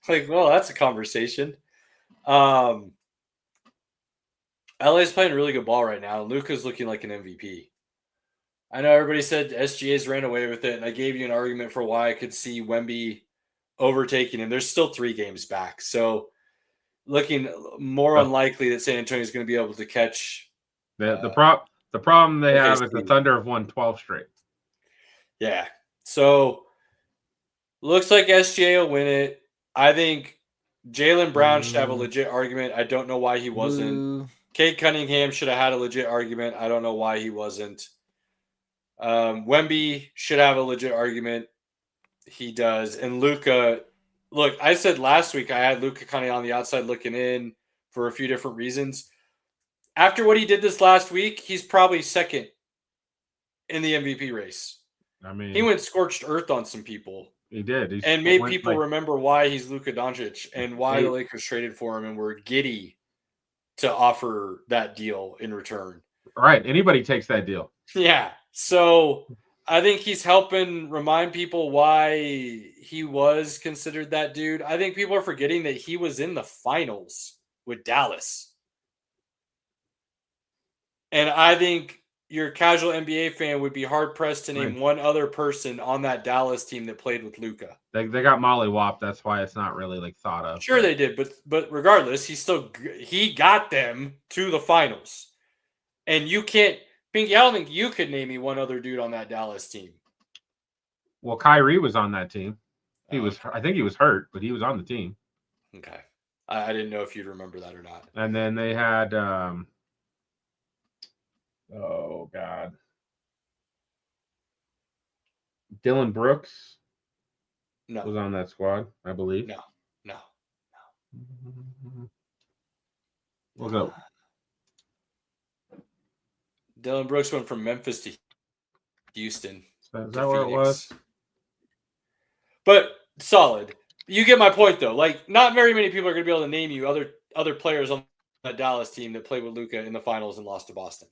Like, well, that's a conversation. LA's playing really good ball right now. Luka's looking like an MVP. I know everybody said SGA's ran away with it, and I gave you an argument for why I could see Wemby overtaking him. There's still 3 games back, so looking more unlikely that San Antonio is going to be able to catch. The problem they have is the Thunder have won 12 straight. Yeah, so looks like SGA will win it. I think Jaylen Brown should have a legit argument. I don't know why he wasn't. Cade Cunningham should have had a legit argument. I don't know why he wasn't. Wemby should have a legit argument. He does. And Luka, look, I said last week I had Luka kind of on the outside looking in for a few different reasons. After what he did this last week, he's probably second in the MVP race. I mean, he went scorched earth on some people. He did. And made people remember why he's Luka Dončić and why the Lakers traded for him and were giddy to offer that deal in return. Right. Anybody takes that deal. Yeah. So I think he's helping remind people why he was considered that dude. I think people are forgetting that he was in the finals with Dallas. And I think your casual NBA fan would be hard-pressed to name one other person on that Dallas team that played with Luka. They got mollywopped. That's why it's not really like thought of. Sure, they did, but regardless, he got them to the finals. And you can't, Pinky, I don't think you could name me one other dude on that Dallas team. Well, Kyrie was on that team. I think he was hurt, but he was on the team. Okay. I didn't know if you'd remember that or not. And then they had oh God, Dylan Brooks was on that squad, I believe. No. We'll go. Dylan Brooks went from Memphis to Houston. Is that where it was? But solid. You get my point, though. Like, not very many people are going to be able to name you other players on that Dallas team that played with Luka in the finals and lost to Boston.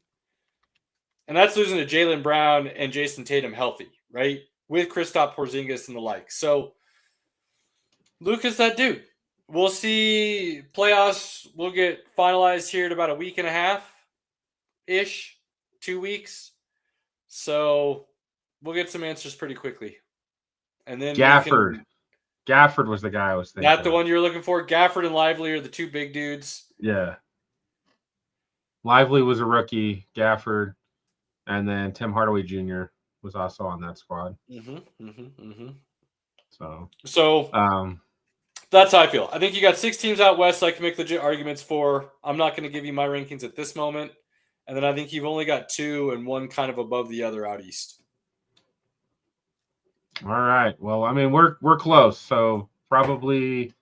And that's losing to Jaylen Brown and Jason Tatum healthy, right? With Kristaps Porzingis and the like. So, Luka's that dude. We'll see. Playoffs will get finalized here in about a week and a half-ish, 2 weeks. So, we'll get some answers pretty quickly. And then Gafford. Gafford was the guy I was thinking. Not the one you're looking for. Gafford and Lively are the two big dudes. Yeah. Lively was a rookie. Gafford. And then Tim Hardaway Jr. was also on that squad. So that's how I feel. I think you got 6 teams out west I can make legit arguments for. I'm not going to give you my rankings at this moment. And then I think you've only got 2 and one kind of above the other out east. All right. Well, I mean, we're close. So probably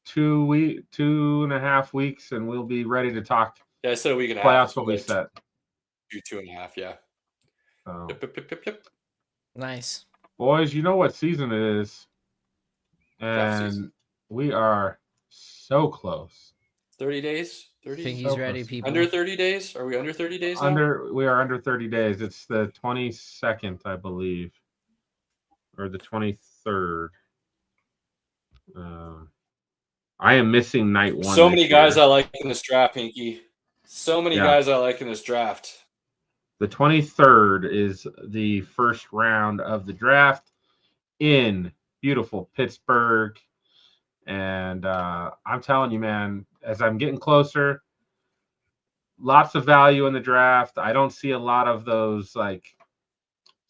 2.5 weeks, and we'll be ready to talk. Yeah, I said a week and a half. Playoffs will be set. 2.5, yeah. Yep. Nice. Boys, you know what season it is. And we are so close. 30 days? 30 think he's ready, people. Under 30 days? Are we under 30 days now? We are under 30 days. It's the 22nd, I believe. Or the 23rd. I am missing night 1. So many guys I like in this draft, Pinky. So many guys I like in this draft. The 23rd is the first round of the draft in beautiful Pittsburgh. And I'm telling you, man, as I'm getting closer, lots of value in the draft. I don't see a lot of those like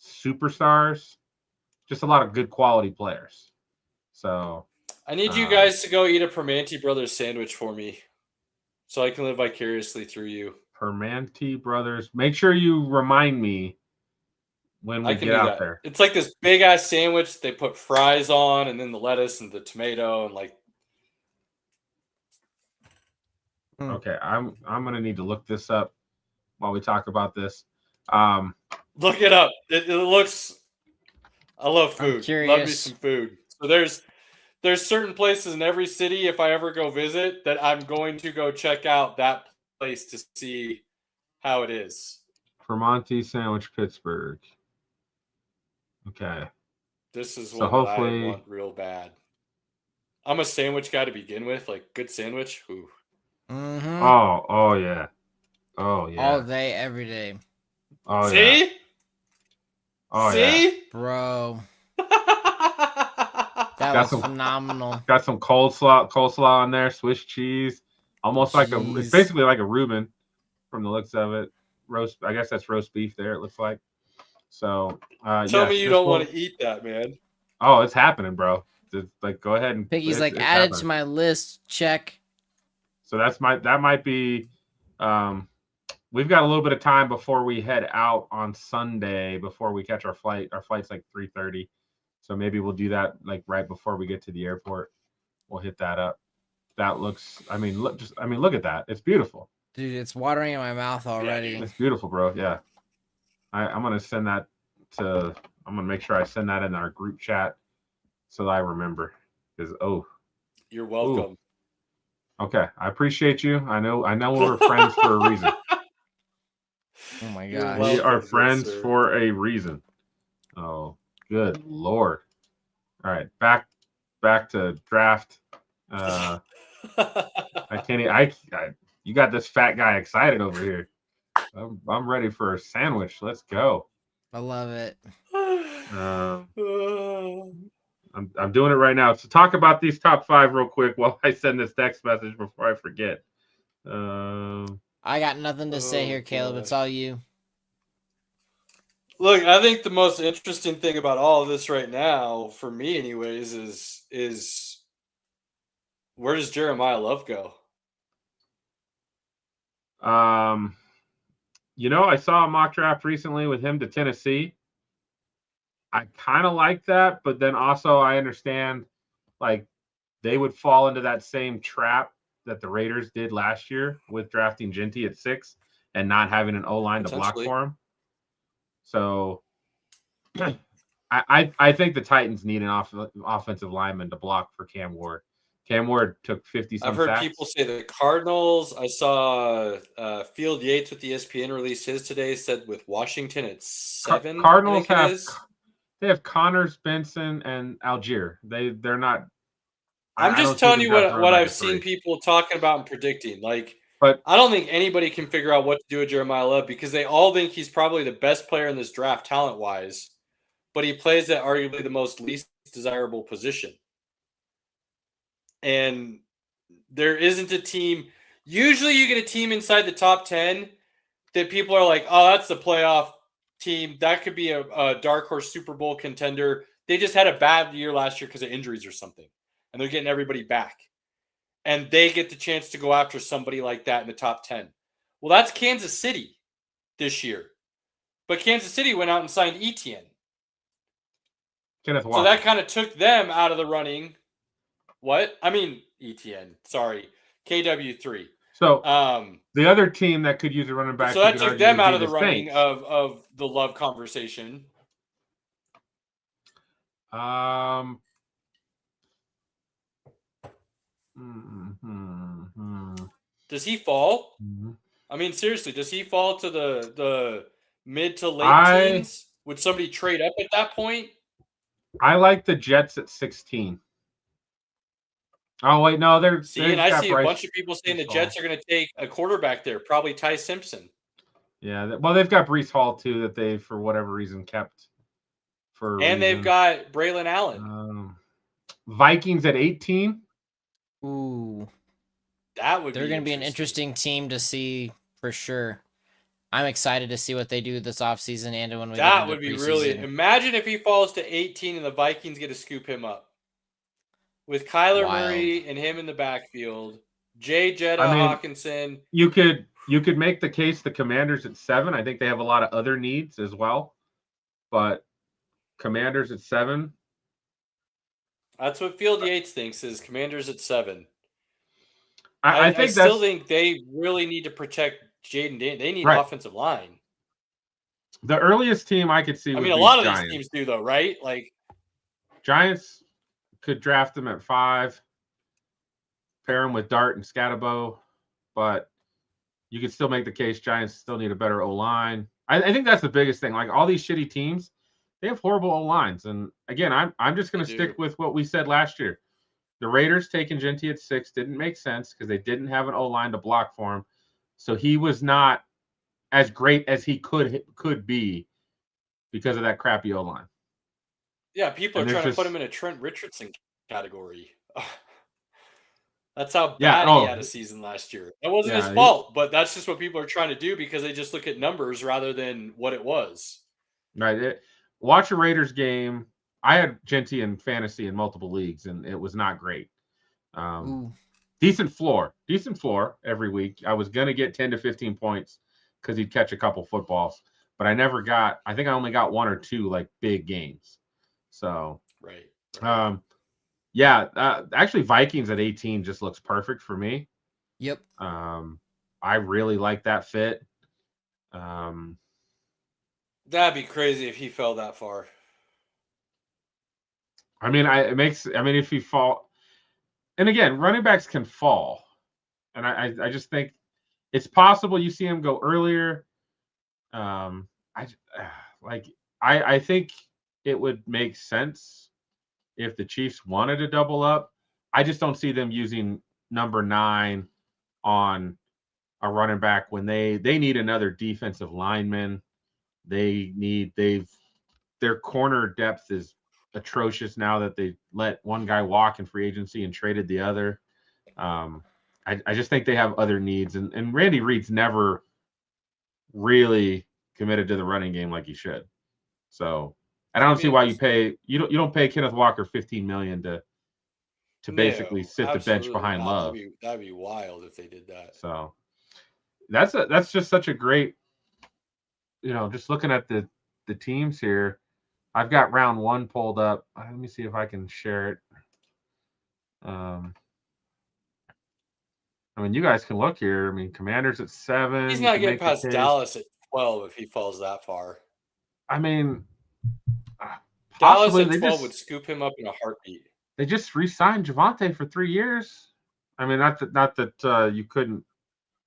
superstars, just a lot of good quality players. So I need you guys to go eat a Permanente Brothers sandwich for me so I can live vicariously through you. Permanente Brothers. Make sure you remind me when we get out there. It's like this big ass sandwich. They put fries on and then the lettuce and the tomato and like. Okay, I'm gonna need to look this up while we talk about this. Look it up. It looks. I love food. Love me some food. So there's certain places in every city, if I ever go visit, that I'm going to go check out that place to see how it is. Permanente Sandwich, Pittsburgh. Okay. This is what I want real bad. I'm a sandwich guy to begin with, like good sandwich. Ooh. Mm-hmm. Oh yeah. Oh yeah. All day, every day. Oh see? Yeah. Oh see? Yeah. Bro. That was phenomenal. Got some coleslaw on there, Swiss cheese. Almost like it's basically like a Reuben from the looks of it. I guess that's roast beef there, it looks like. So tell me you don't want to eat that, man. Oh, it's happening, bro. Just, like, go ahead and Piggy's like, add it to my list. Check. So that might be We've got a little bit of time before we head out on Sunday, before we catch our flight. Our flight's like 3:30. So maybe we'll do that like right before we get to the airport. We'll hit that up. That looks, look at that. It's beautiful. Dude, it's watering in my mouth already. It's beautiful, bro. Yeah. I'm going to send that I'm going to make sure I send that in our group chat so that I remember. Because, you're welcome. Okay. I appreciate you. I know we're friends for a reason. Oh my You're gosh. We are welcome, friends sir. for a reason. Oh, good Lord. All right. Back to draft. I can't. You got this fat guy excited over here. I'm ready for a sandwich. Let's go. I love it. I'm doing it right now. So talk about these top 5 real quick while I send this text message before I forget. I got nothing to say here, Caleb. It's all you. Look, I think the most interesting thing about all of this right now, for me anyways, is where does Jeremiah Love go? I saw a mock draft recently with him to Tennessee. I kind of like that, but then also I understand like they would fall into that same trap that the Raiders did last year with drafting Genty at 6 and not having an O-line to block for him. So I think the Titans need an offensive lineman to block for Cam Ward. Cam Ward took 50-some I've heard sacks. people say the Cardinals. I saw Field Yates with ESPN released his today, said with Washington at 7. Cardinals have Connors, Benson, and Algier. They're not. I'm just telling you what I've seen people talking about and predicting. But I don't think anybody can figure out what to do with Jeremiah Love because they all think he's probably the best player in this draft talent-wise, but he plays at arguably the most least desirable position. And there isn't a team. Usually you get a team inside the top 10 that people are like, oh, that's the playoff team. That could be a dark horse Super Bowl contender. They just had a bad year last year because of injuries or something. And they're getting everybody back. And they get the chance to go after somebody like that in the top 10. Well, that's Kansas City this year. But Kansas City went out and signed Etienne. Kenneth Walker. So that kind of took them out of the running. What? I mean, Etienne. Sorry. KW3. So the other team that could use a running back. So that took them out of the running of the Love conversation. Does he fall? Mm-hmm. I mean, seriously, does he fall to the mid to late teens? Would somebody trade up at that point? I like the Jets at 16. Oh, wait, no, they're... See, and I see a bunch of people saying the Jets are going to take a quarterback there, probably Ty Simpson. Yeah, well, they've got Breece Hall, too, that they, for whatever reason, kept for a And they've got Braylon Allen. Vikings at 18. Ooh. That would They're going to be an interesting team to see for sure. I'm excited to see what they do this offseason and when we that would be really... Imagine if he falls to 18 and the Vikings get to scoop him up. With Kyler Murray and him in the backfield, Jay Jetta Hawkinson. You could make the case the Commanders at 7. I think they have a lot of other needs as well. But Commanders at 7. That's what Field Yates thinks is Commanders at 7. I still think they really need to protect Jaden Daniels. They need offensive line. The earliest team I could see would be a lot of Giants. these teams do, though, right? Giants could draft them at 5, pair them with Dart and Scatterbo, but you could still make the case Giants still need a better O-line. I think that's the biggest thing. Like all these shitty teams, they have horrible O-lines. And again, I'm just going to stick with what we said last year. The Raiders taking Genty at 6 didn't make sense because they didn't have an O-line to block for him. So he was not as great as he could be because of that crappy O-line. Yeah, people are trying to put him in a Trent Richardson category. That's how bad he had a season last year. That wasn't his fault, but that's just what people are trying to do because they just look at numbers rather than what it was. Right. Watch a Raiders game. I had Genty in fantasy in multiple leagues, and it was not great. decent floor every week. I was going to get 10 to 15 points because he'd catch a couple footballs, but I never got, I think I only got 1 or 2 like big games. So, Right. yeah, actually Vikings at 18 just looks perfect for me. Yep. I really like that fit. That'd be crazy if he fell that far. I mean, if he fall, and again, running backs can fall, and I just think it's possible you see him go earlier. I think it would make sense if the Chiefs wanted to double up. I just don't see them using number 9 on a running back when they need another defensive lineman. Their corner depth is atrocious now that they let one guy walk in free agency and traded the other. I just think they have other needs, and Randy Reed's never really committed to the running game like he should. So I don't see why you don't pay Kenneth Walker $15 million to basically sit the bench behind Love. That'd be wild if they did that. So that's just such a great, just looking at the teams here. I've got round 1 pulled up. Let me see if I can share it. I mean, you guys can look here. I mean, Commanders at 7. He's not getting past Dallas at 12 if he falls that far. I mean, Dallas at 12 would scoop him up in a heartbeat. They just re-signed Javonte for 3 years. I mean, not that you couldn't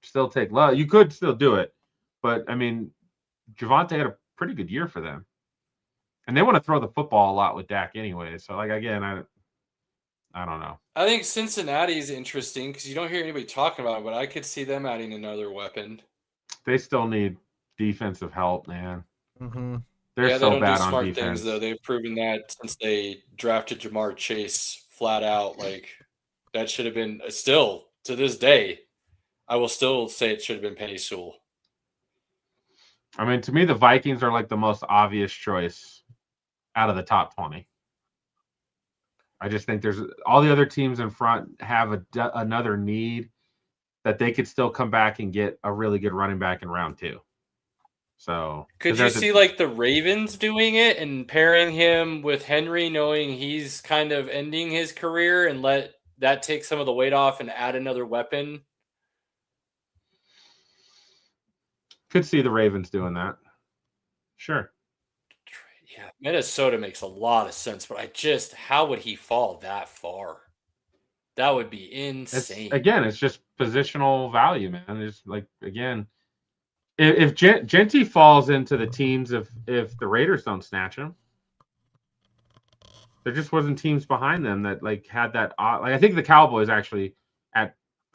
still take Love. You could still do it, but I mean, Javonte had a pretty good year for them, and they want to throw the football a lot with Dak anyway. So, like, again, I don't know. I think Cincinnati is interesting because you don't hear anybody talking about it, but I could see them adding another weapon. They still need defensive help, man. Mm-hmm. They're so bad on smart defense. Things, though. They've proven that since they drafted Jamar Chase flat out. Like, that should have been still to this day. I will still say it should have been Penny Sewell. I mean, to me, the Vikings are like the most obvious choice out of the top 20. I just think there's all the other teams in front have another need that they could still come back and get a really good running back in round 2. So could you see like the Ravens doing it and pairing him with Henry, knowing he's kind of ending his career, and let that take some of the weight off and add another weapon? Could see the Ravens doing that. Sure. Yeah, Minnesota makes a lot of sense, but how would he fall that far? That would be insane. It's just positional value, man. It's like, again, if Genty falls into the teams, if the Raiders don't snatch him, there just wasn't teams behind them that like had that. Like, I think the Cowboys actually I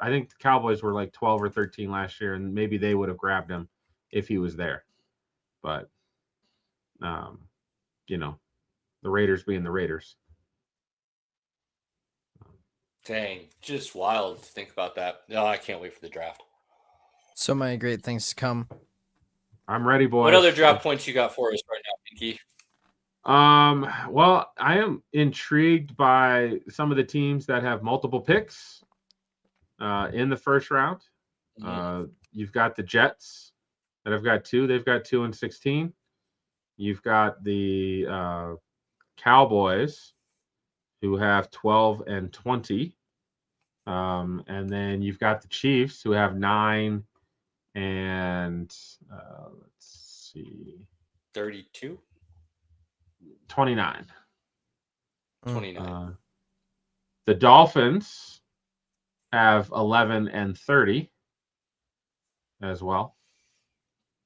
think the Cowboys were like 12 or 13 last year, and maybe they would have grabbed him if he was there. But, the Raiders being the Raiders. Dang, just wild to think about that. No, I can't wait for the draft. So many great things to come. I'm ready, boys. What other draft points you got for us right now, Pinky? Well, I am intrigued by some of the teams that have multiple picks in the first round. You've got the Jets that have got 2. They've got 2 and 16. You've got the Cowboys who have 12 and 20. And then you've got the Chiefs who have 9 and let's see, 32? 29. 29. The Dolphins have 11 and 30 as well.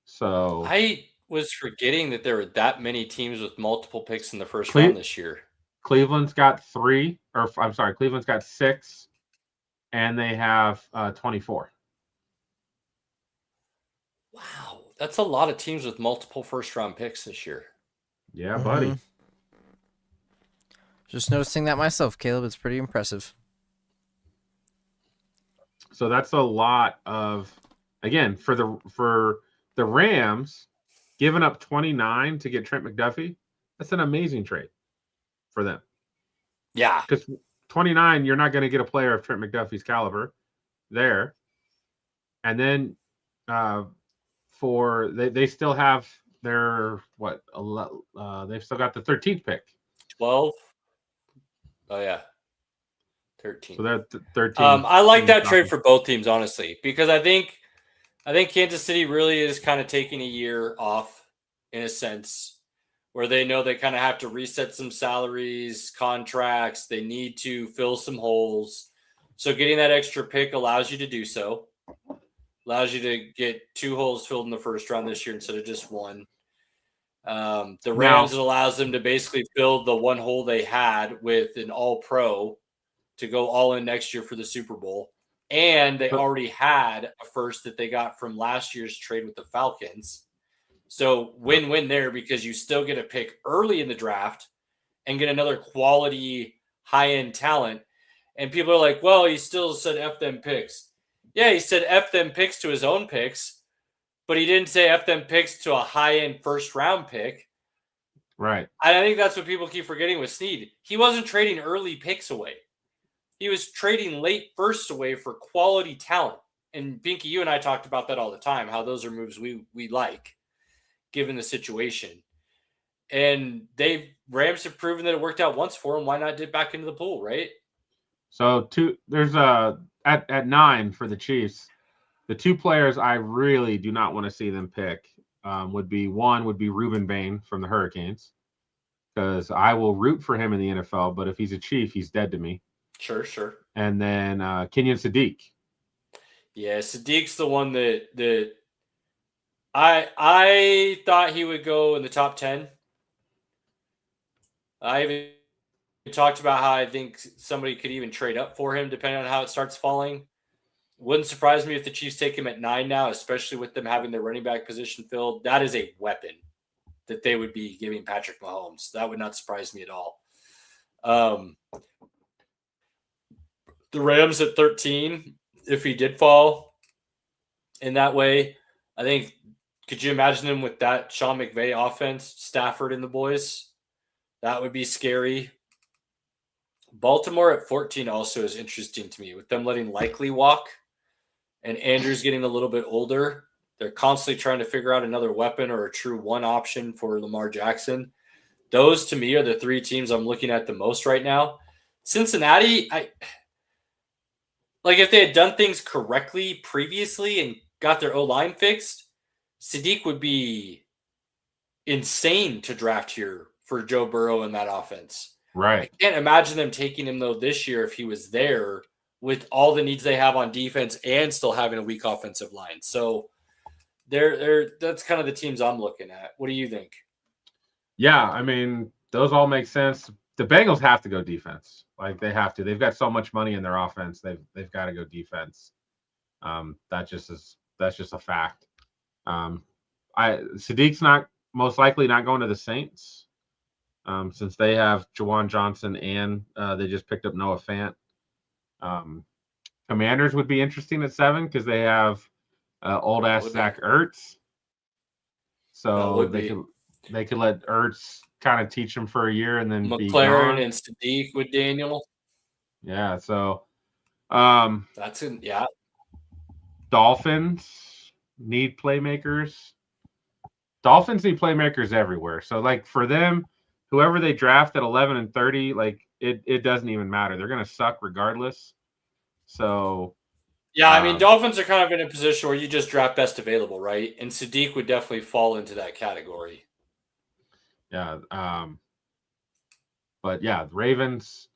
So I was forgetting that there were that many teams with multiple picks in the first round this year. Cleveland's got 3, or I'm sorry, Cleveland's got 6, and they have 24. Wow, that's a lot of teams with multiple first-round picks this year. Yeah, buddy. Just noticing that myself, Caleb. It's pretty impressive. So that's a lot of, again, for the Rams, giving up 29 to get Trent McDuffie. That's an amazing trade for them. Yeah, because 29, you're not going to get a player of Trent McDuffie's caliber there. And then they still have their they've still got the 13th pick. 12. Oh yeah, 13. So they're 13. I like that trade for both teams, honestly, because I think Kansas City really is kind of taking a year off in a sense, where they know they kind of have to reset some salaries, contracts. They need to fill some holes. So getting that extra pick allows you to do so. Allows you to get 2 holes filled in the first round this year instead of just 1. The Rams, it allows them to basically fill the 1 hole they had with an all-pro to go all in next year for the Super Bowl. And they already had a first that they got from last year's trade with the Falcons. So win-win there, because you still get a pick early in the draft and get another quality high-end talent. And people are like, well, he still said F them picks. Yeah, he said F them picks to his own picks, but he didn't say F them picks to a high-end first-round pick. Right. I think that's what people keep forgetting with Snead. He wasn't trading early picks away. He was trading late firsts away for quality talent. And Binky, you and I talked about that all the time, how those are moves we like, given the situation. And Rams have proven that it worked out once for them. Why not dip back into the pool, right? So there's at 9 for the Chiefs. The 2 players I really do not want to see them pick would be Reuben Bain from the Hurricanes, because I will root for him in the NFL, but if he's a Chief, he's dead to me. Sure. And then Kenyon Sadiq. Yeah, Sadiq's the one that I thought he would go in the top 10. I even talked about how I think somebody could even trade up for him depending on how it starts falling. Wouldn't surprise me if the Chiefs take him at 9 now, especially with them having their running back position filled. That is a weapon that they would be giving Patrick Mahomes. That would not surprise me at all. The Rams at 13, if he did fall in that way, I think, could you imagine him with that Sean McVay offense, Stafford and the boys? That would be scary. Baltimore at 14 also is interesting to me, with them letting Likely walk and Andrews getting a little bit older. They're constantly trying to figure out another weapon or a true one option for Lamar Jackson. Those, to me, are the 3 teams I'm looking at the most right now. Cincinnati, if they had done things correctly previously and got their O-line fixed, Sadiq would be insane to draft here for Joe Burrow and that offense. Right. I can't imagine them taking him, though, this year if he was there with all the needs they have on defense and still having a weak offensive line. So that's kind of the teams I'm looking at. What do you think? Yeah, I mean, those all make sense. The Bengals have to go defense. Like, they have to. They've got so much money in their offense. They've got to go defense. That's just a fact. Sadiq's most likely not going to the Saints, since they have Jawan Johnson and they just picked up Noah Fant. Commanders would be interesting at 7 because they have old ass Zach Ertz. So they could let Ertz kind of teach them for a year and then McLaren and Sadiq with Daniel. Yeah, so yeah. Dolphins need playmakers. Dolphins need playmakers everywhere. So, like, for them, whoever they draft at 11 and 30, like, it doesn't even matter. They're going to suck regardless. So, yeah, I mean, Dolphins are kind of in a position where you just draft best available, right? And Sadiq would definitely fall into that category. Yeah. But yeah, the Ravens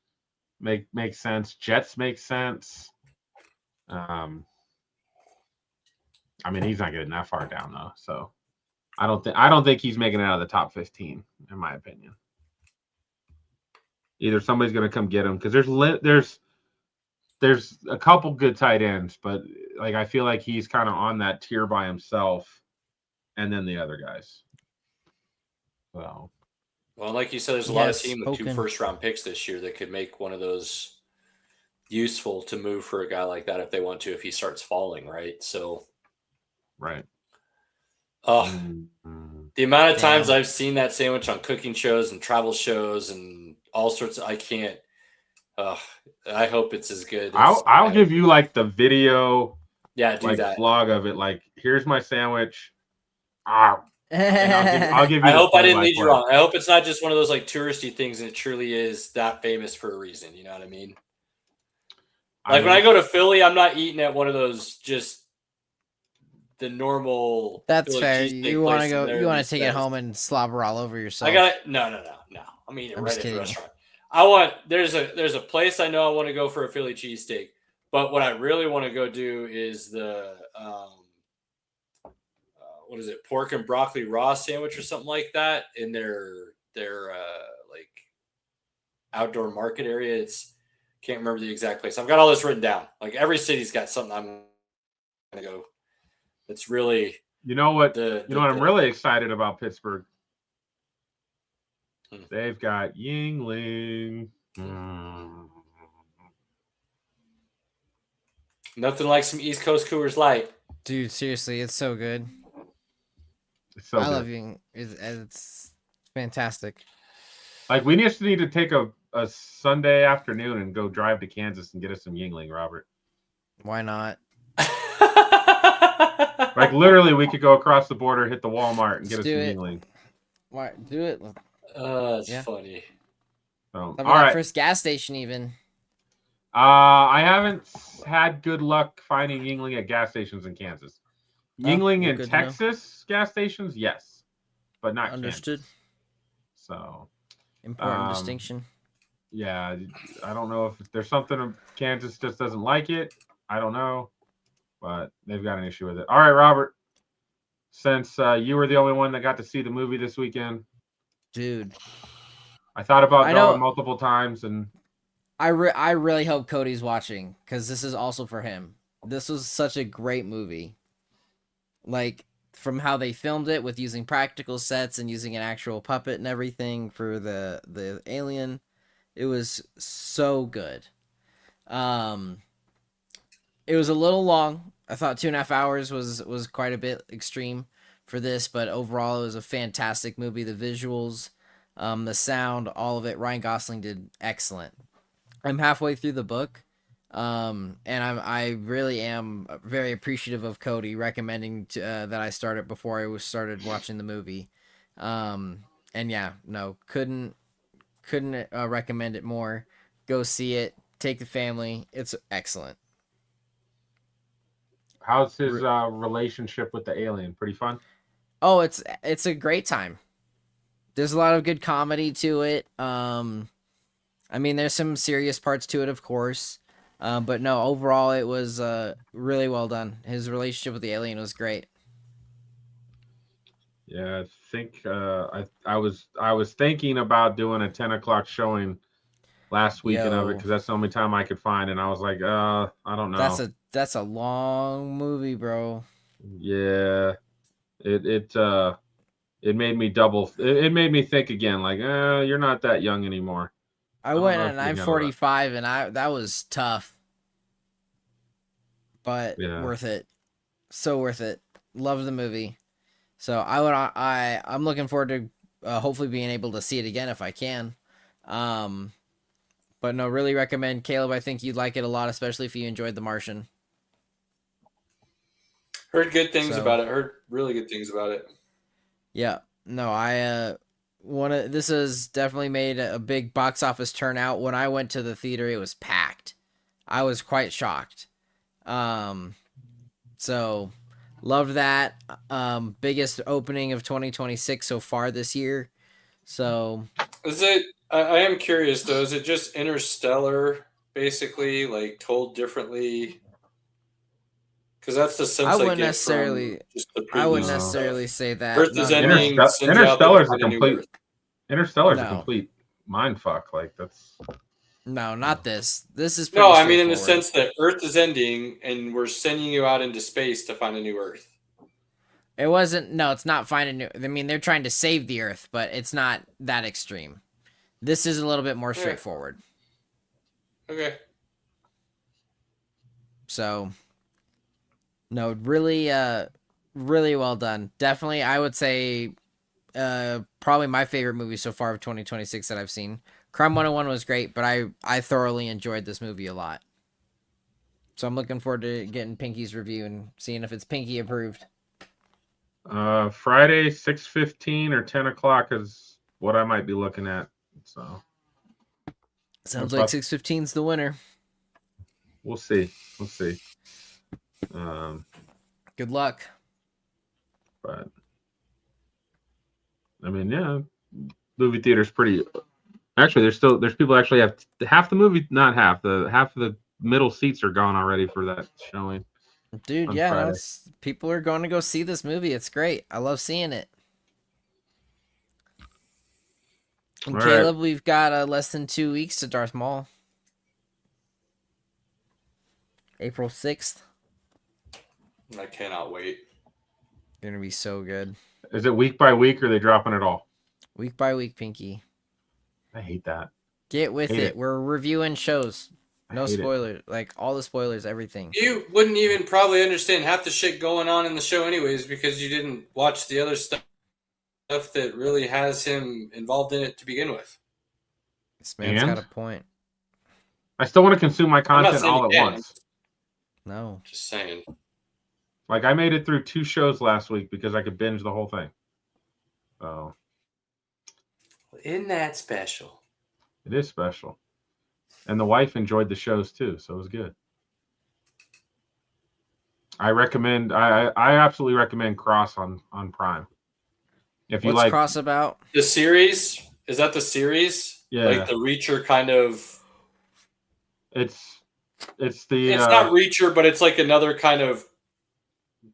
make sense. Jets make sense. I mean, he's not getting that far down though. So I don't think he's making it out of the top 15, in my opinion. Either somebody's going to come get him, because there's a couple good tight ends, but like, I feel like he's kind of on that tier by himself, and then the other guys. So, well, like you said, there's a lot of teams with 2 first-round picks this year that could make one of those useful to move for a guy like that if they want to, if he starts falling, right? So, right. The amount of times I've seen that sandwich on cooking shows and travel shows and all sorts of, I Oh, I hope it's as good. I'll give you like the video, Yeah, do like that. vlog of it. Like, here's my sandwich. And I'll give you I the hope I didn't lead you play-by-play. wrong. I hope it's not just one of those like touristy things, and it truly is that famous for a reason. You know what I mean? Like when I go to Philly, I'm not eating at one of those just the normal. That's Philly fair. cheesesteak You want to place go? in there You want that to take it says- home and slobber all over yourself? I got it. No. I'm eating it I'm right just at the kidding. restaurant. I want there's a place I know I want to go for a Philly cheesesteak, but what I really want to go do is the what is it, pork and broccoli raw sandwich or something like that in their like outdoor market area. It's can't remember the exact place. I've got all this written down. Like every city's got something I'm gonna go. It's really You know what? the I'm really excited about Pittsburgh. Hmm. They've got Yingling. Nothing like some East Coast Coors Light. Dude, seriously, it's so good. It's so I good. love you. It's fantastic. Like, we just need to take a Sunday afternoon and go drive to Kansas and get us some Yingling, Robert. Why not? Like, literally, we could go across the border, hit the Walmart, and get Let's us some do it. Yingling. Why do it? It's Yeah. funny. So, How all about right. that first gas station even? I haven't had good luck finding Yingling at gas stations in Kansas. Yingling well, in good to know. Texas gas stations, yes, but not Understood. Kansas. So, Important distinction. yeah, I don't know if there's something Kansas just doesn't like it. I don't know, but they've got an issue with it. All right, Robert. Since you were the only one that got to see the movie this weekend, Dude, I thought about I know- going multiple times, and I really hope Cody's watching because this is also for him. This was such a great movie. Like, from how they filmed it with using practical sets and using an actual puppet and everything for the alien, it was so good. It was a little long. I thought 2.5 hours was quite a bit extreme for this, but overall it was a fantastic movie. The visuals, the sound, all of it. Ryan Gosling did excellent. I'm halfway through the book, and I really am very appreciative of Cody recommending that I start it before I started watching the movie. And yeah, no, couldn't recommend it more. Go see it. Take the family. It's excellent. how's his relationship with the alien? Pretty fun. Oh, it's a great time. There's a lot of good comedy to it. I mean, there's some serious parts to it, of course. But no, overall, it was really well done. His relationship with the alien was great. Yeah, I think I was thinking about doing a 10 o'clock showing last weekend of it Yo. because that's the only time I could find, and I was like, I don't know. That's a long movie, bro. Yeah, it made me it made me think again, like, you're not that young anymore. I don't went know at if you handle 9:45, and that was tough, but Yeah. worth it. So worth it. Love the movie. So I'm looking forward to hopefully being able to see it again if I can. But no, really recommend. Caleb, I think you'd like it a lot, especially if you enjoyed The Martian. Heard good things So- about it. Heard really good things about it. Yeah, no, this has definitely made a big box office turnout. When I went to the theater, it was packed. I was quite shocked. So loved that. Biggest opening of 2026 so far this year. So Is it? I am curious though. Is it just Interstellar, basically, like told differently? Because that's the sense I wouldn't get necessarily- from just the I wouldn't previews and necessarily stuff. say that. Earth is No, ending. Interstellar- sends you out Interstellar's to a find new complete- Earth. Interstellar's a No. complete mind fuck. Like, that's No, not this. This is No, pretty I mean in the straightforward. sense that Earth is ending, and we're sending you out into space to find a new Earth. It wasn't. No, it's not finding new. I mean, they're trying to save the Earth, but it's not that extreme. This is a little bit more Yeah. straightforward. Okay. So, no, really, really well done. Definitely, I would say, probably my favorite movie so far of 2026 that I've seen. Crime 101 was great, but I thoroughly enjoyed this movie a lot. So I'm looking forward to getting Pinky's review and seeing if it's Pinky approved. Friday 6:15 or 10 o'clock is what I might be looking at. So Sounds like 6:15's the winner. we'll see. Good luck. But I mean, yeah, movie theater's pretty. Actually, there's people actually have half the movie, not half of the middle seats are gone already for that showing. Dude, on yeah, Friday. people are going to go see this movie. It's great. I love seeing it. And All Caleb, right. we've got less than 2 weeks to Darth Maul. April 6th. I cannot wait. Gonna be so good. Is it week by week or are they dropping it all? Week by week, Pinky. I hate that. Get with Hate it. it. We're reviewing shows. I No hate it. spoilers. Like all the spoilers, everything. You wouldn't even probably understand half the shit going on in the show anyways because you didn't watch the other stuff that really has him involved in it to begin with. This man's And? got a point. I still want to consume my not content saying all at you can't. once. No. Just saying. Like I made it through 2 shows last week because I could binge the whole thing. So Isn't that special? it is special. And the wife enjoyed the shows too, so it was good. I recommend. I absolutely recommend Cross on Prime. If you What's like, Cross about? The series? Is that the series? Yeah. Like the Reacher kind of. it's the It's not Reacher, but it's like another kind of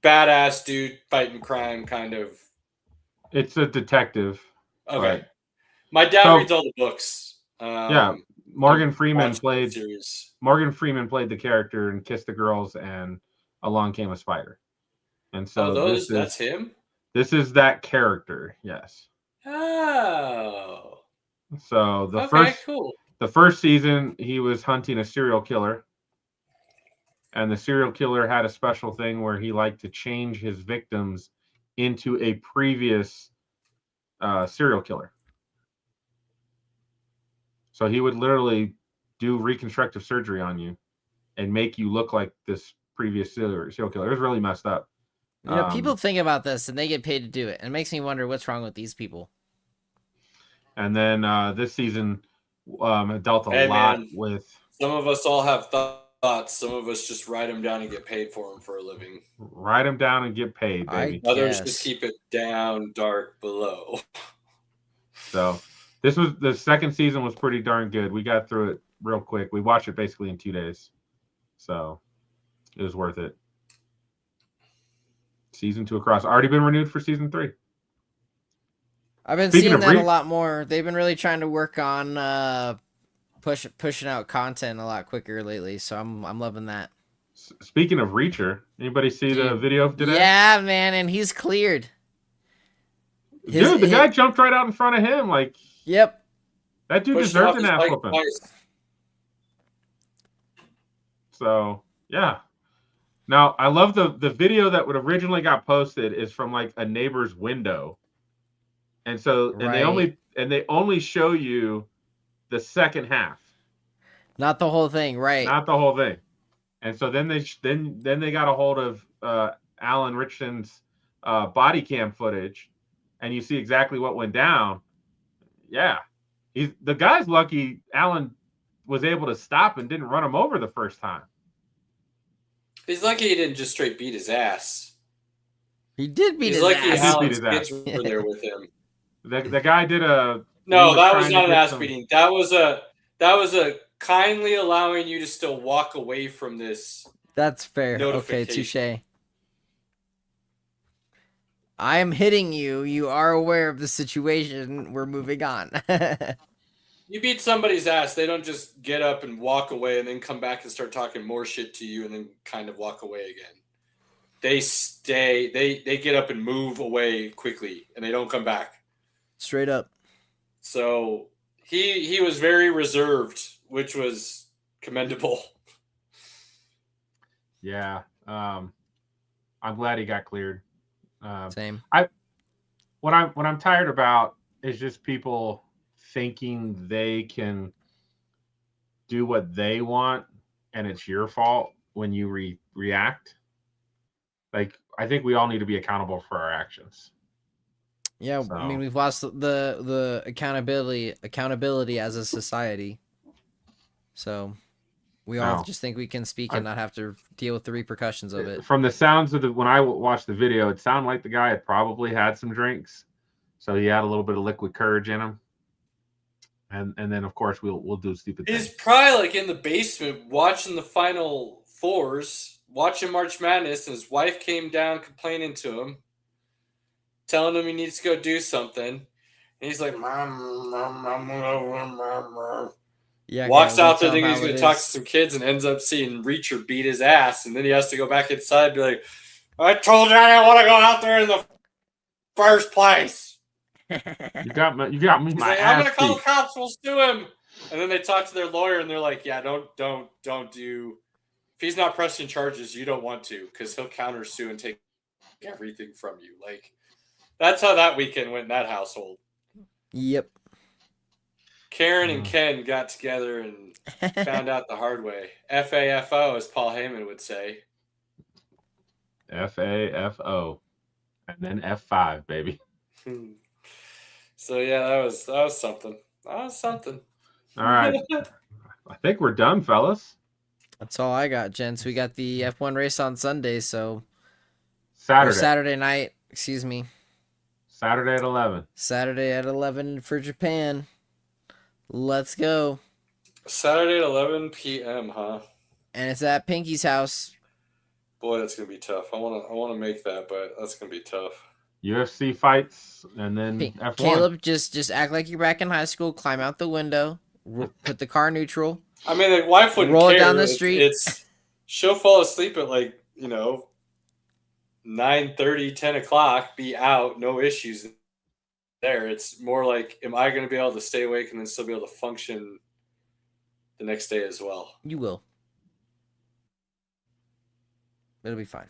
badass dude fighting crime kind of. it's a detective. Okay. My dad So- reads all the books. Yeah, Morgan Freeman watched the played series. the character in Kiss the Girls and Along Came a Spider. And so That's him? this is that character. Yes. Oh. So Cool. the first season he was hunting a serial killer. And the serial killer had a special thing where he liked to change his victims into a previous serial killer. So he would literally do reconstructive surgery on you and make you look like this previous serial killer. It was really messed up. You know, people think about this and they get paid to do it. And it makes me wonder what's wrong with these people. And then this season dealt a Hey, lot man. with Some of us all have thoughts. Some of us just write them down and get paid for them for a living. write them down and get paid, baby. Others Yes. just keep it down dark below. So the second season was pretty darn good. We got through it real quick. We watched it basically in 2 days. So it was worth it. Season 2 across. Already been renewed for season 3. I've been Speaking seeing of that a lot more. They've been really trying to work on pushing out content a lot quicker lately. So I'm loving that. Speaking of Reacher, anybody see the Dude. video today? Yeah, man, and he's cleared. Dude, the guy jumped right out in front of him. Like, Yep. that dude Pushed deserved off an his ass bike whooping. twice. So, yeah. Now, I love the video that would originally got posted is from like a neighbor's window. And so, and they only show you the second half. Not the whole thing, right? Not the whole thing. And so then they got a hold of Alan Richardson's body cam footage, and you see exactly what went down. Yeah, the guy's lucky Alan was able to stop and didn't run him over the first time. He's lucky he didn't just straight beat his ass. He did beat He's his lucky ass. Alan's He did beat his kids were there with him. The guy did a No, was that was trying to not an get ass some- beating. That was a kindly allowing you to still walk away from this. That's fair. Okay, Notification. touche. I am hitting you. You are aware of the situation. We're moving on. You beat somebody's ass, they don't just get up and walk away and then come back and start talking more shit to you and then kind of walk away again. They stay, they get up and move away quickly and they don't come back. Straight up. So he was very reserved, which was commendable. Yeah. I'm glad he got cleared. Same. What I'm tired about is just people thinking they can do what they want and it's your fault when you react. Like, I think we all need to be accountable for our actions. Yeah, So, I mean, we've lost the accountability as a society. So we all no. just think we can speak and not have to deal with the repercussions of it. From the sounds of when I watched the video, it sounded like the guy had probably had some drinks, so he had a little bit of liquid courage in him. And then of course we'll do stupid things. He's probably like in the basement watching the Final Fours, watching March Madness, and his wife came down complaining to him, telling him he needs to go do something. And he's like, Yeah, walks okay, out there tell thinking him he's how going it to talk to is. some kids and ends up seeing Reacher beat his ass. And then he has to go back inside and be like, I told you I didn't want to go out there in the first place. You got me. He's My like, I'm going to ass call the beat. cops. We'll sue him. And then they talk to their lawyer and they're like, yeah, don't do. If he's not pressing charges, you don't want to, because he'll countersue and take everything from you. Like, that's how that weekend went in that household. Yep. Karen and Ken got together and found out the hard way. FAFO, as Paul Heyman would say. FAFO, and then F5, baby. So yeah, that was something. That was something. All right, I think we're done, fellas. That's all I got, gents. We got the F1 race on Sunday, so Saturday night. Excuse me. Saturday at 11. Saturday at 11 for Japan. Let's go. Saturday at 11 p.m., huh? And it's at Pinky's house. Boy, that's gonna be tough. I wanna make that, but that's gonna be tough. UFC fights and then F1. Caleb, just act like you're back in high school. Climb out the window. Put the car neutral. I mean, the wife wouldn't Roll it care. down the street. She'll fall asleep at 9:30, 10 o'clock. Be out, no issues there. It's more like, am I going to be able to stay awake and then still be able to function the next day as well? You will. It'll be fine.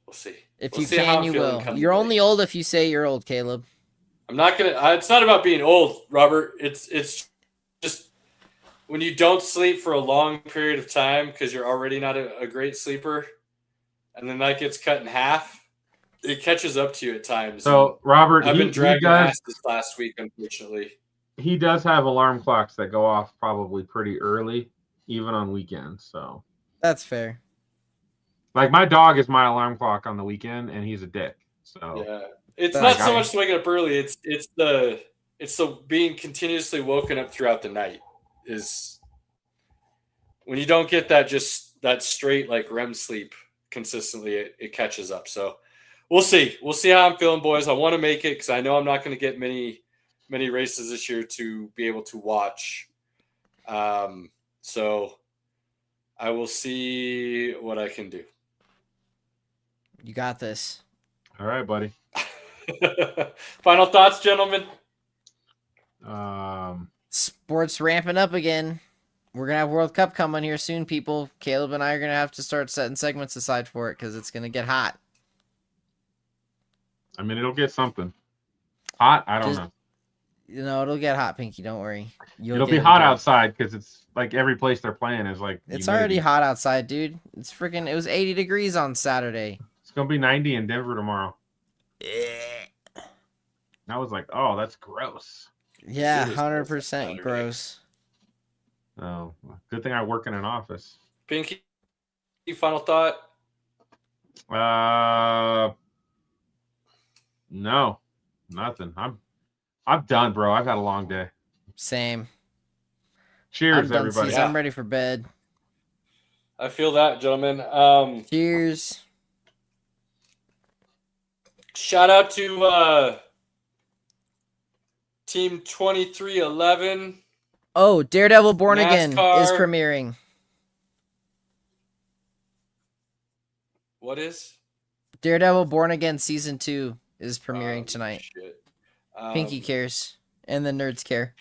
We'll see. If We'll you see how can, I'm you feeling will. coming You're today. only old if you say you're old, Caleb. I'm not gonna. It's not about being old, Robert. It's just when you don't sleep for a long period of time because you're already not a great sleeper, and then that gets cut in half. It catches up to you at times. So Robert, I've been dragging does, ass this last week, unfortunately. he does have alarm clocks that go off probably pretty early, even on weekends. So That's fair. like my dog is my alarm clock on the weekend, and he's a dick. So Yeah, it's That's not so right. much waking up early. It's the being continuously woken up throughout the night. Is when you don't get that straight like REM sleep consistently, it catches up. So we'll see how I'm feeling, boys. I want to make it because I know I'm not going to get many races this year to be able to watch. So I will see what I can do. You got this. all right, buddy. Final thoughts, gentlemen. Sports ramping up again. We're going to have World Cup coming here soon, people. Caleb and I are going to have to start setting segments aside for it because it's going to get hot. I mean, it'll get something hot. I don't know. You know, it'll get hot, Pinky. Don't worry. It'll be hot outside because it's like every place they're playing is like. It's humidity. already hot outside, dude. It was 80 degrees on Saturday. It's gonna be 90 in Denver tomorrow. I was like, oh, that's gross. Yeah, It is 100% Saturday. gross. Oh, good thing I work in an office. Pinky, final thought. No, nothing. I'm done, bro. I've had a long day. Same. Cheers, I'm done, everybody. C's. I'm ready for bed. I feel that, gentlemen. Cheers. Shout out to Team 2311. Oh, Daredevil Born Again NASCAR. is premiering. What is? Daredevil Born Again Season 2 is premiering tonight. Shit. Pinky cares, and the nerds care.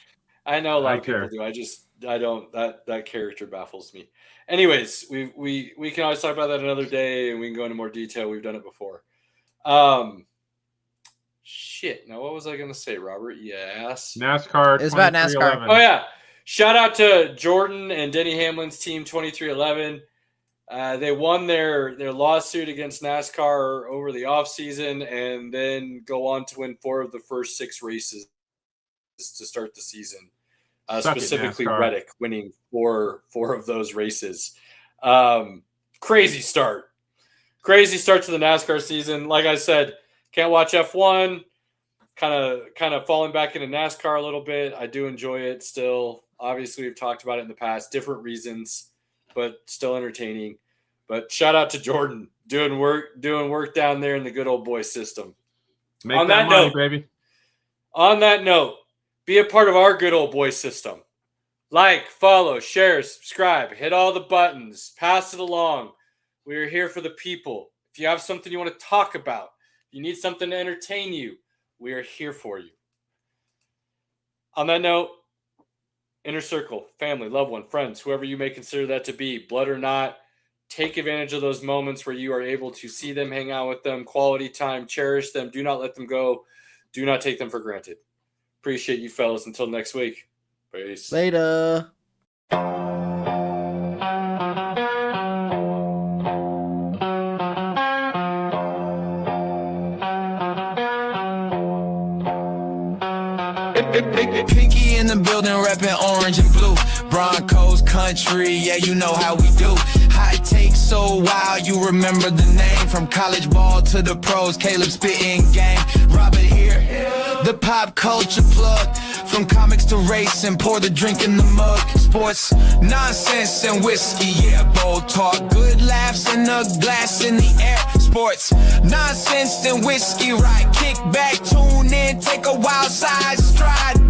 I know a lot I of people care. do. I don't. That character baffles me. Anyways, we can always talk about that another day, and we can go into more detail. We've done it before. Shit. Now, what was I going to say, Robert? Yes. NASCAR. It's about 2311. Oh, yeah. Shout out to Jordan and Denny Hamlin's team, 2311. They won their lawsuit against NASCAR over the offseason and then go on to win 4 of the first 6 races to start the season. Specifically, Reddick winning 4 of those races. Crazy start. Crazy start to the NASCAR season. Like I said, can't watch F1. Kind of falling back into NASCAR a little bit. I do enjoy it still. Obviously, we've talked about it in the past, different reasons, but still entertaining. But shout out to Jordan doing work down there in the good old boy system. Make on that money, baby. On that note, be a part of our good old boy system. Like, follow, share, subscribe, hit all the buttons, pass it along. We are here for the people. If you have something you want to talk about, if you need something to entertain you, we are here for you. On that note, inner circle, family, loved one, friends, whoever you may consider that to be, blood or not, take advantage of those moments where you are able to see them, hang out with them, quality time, cherish them. Do not let them go. Do not take them for granted. Appreciate you fellas. Until next week. Peace. Later. Pinky in the building, repping orange and blue. Broncos country, yeah, you know how we do. Hot take so wild, you remember the name. From college ball to the pros, Caleb spitting game. Robert here, the pop culture plug. From comics to racing, pour the drink in the mug. Sports, nonsense and whiskey, yeah, bold talk. Good laughs and a glass in the air. Sports, nonsense and whiskey, right? Kick back, tune in, take a wild side stride.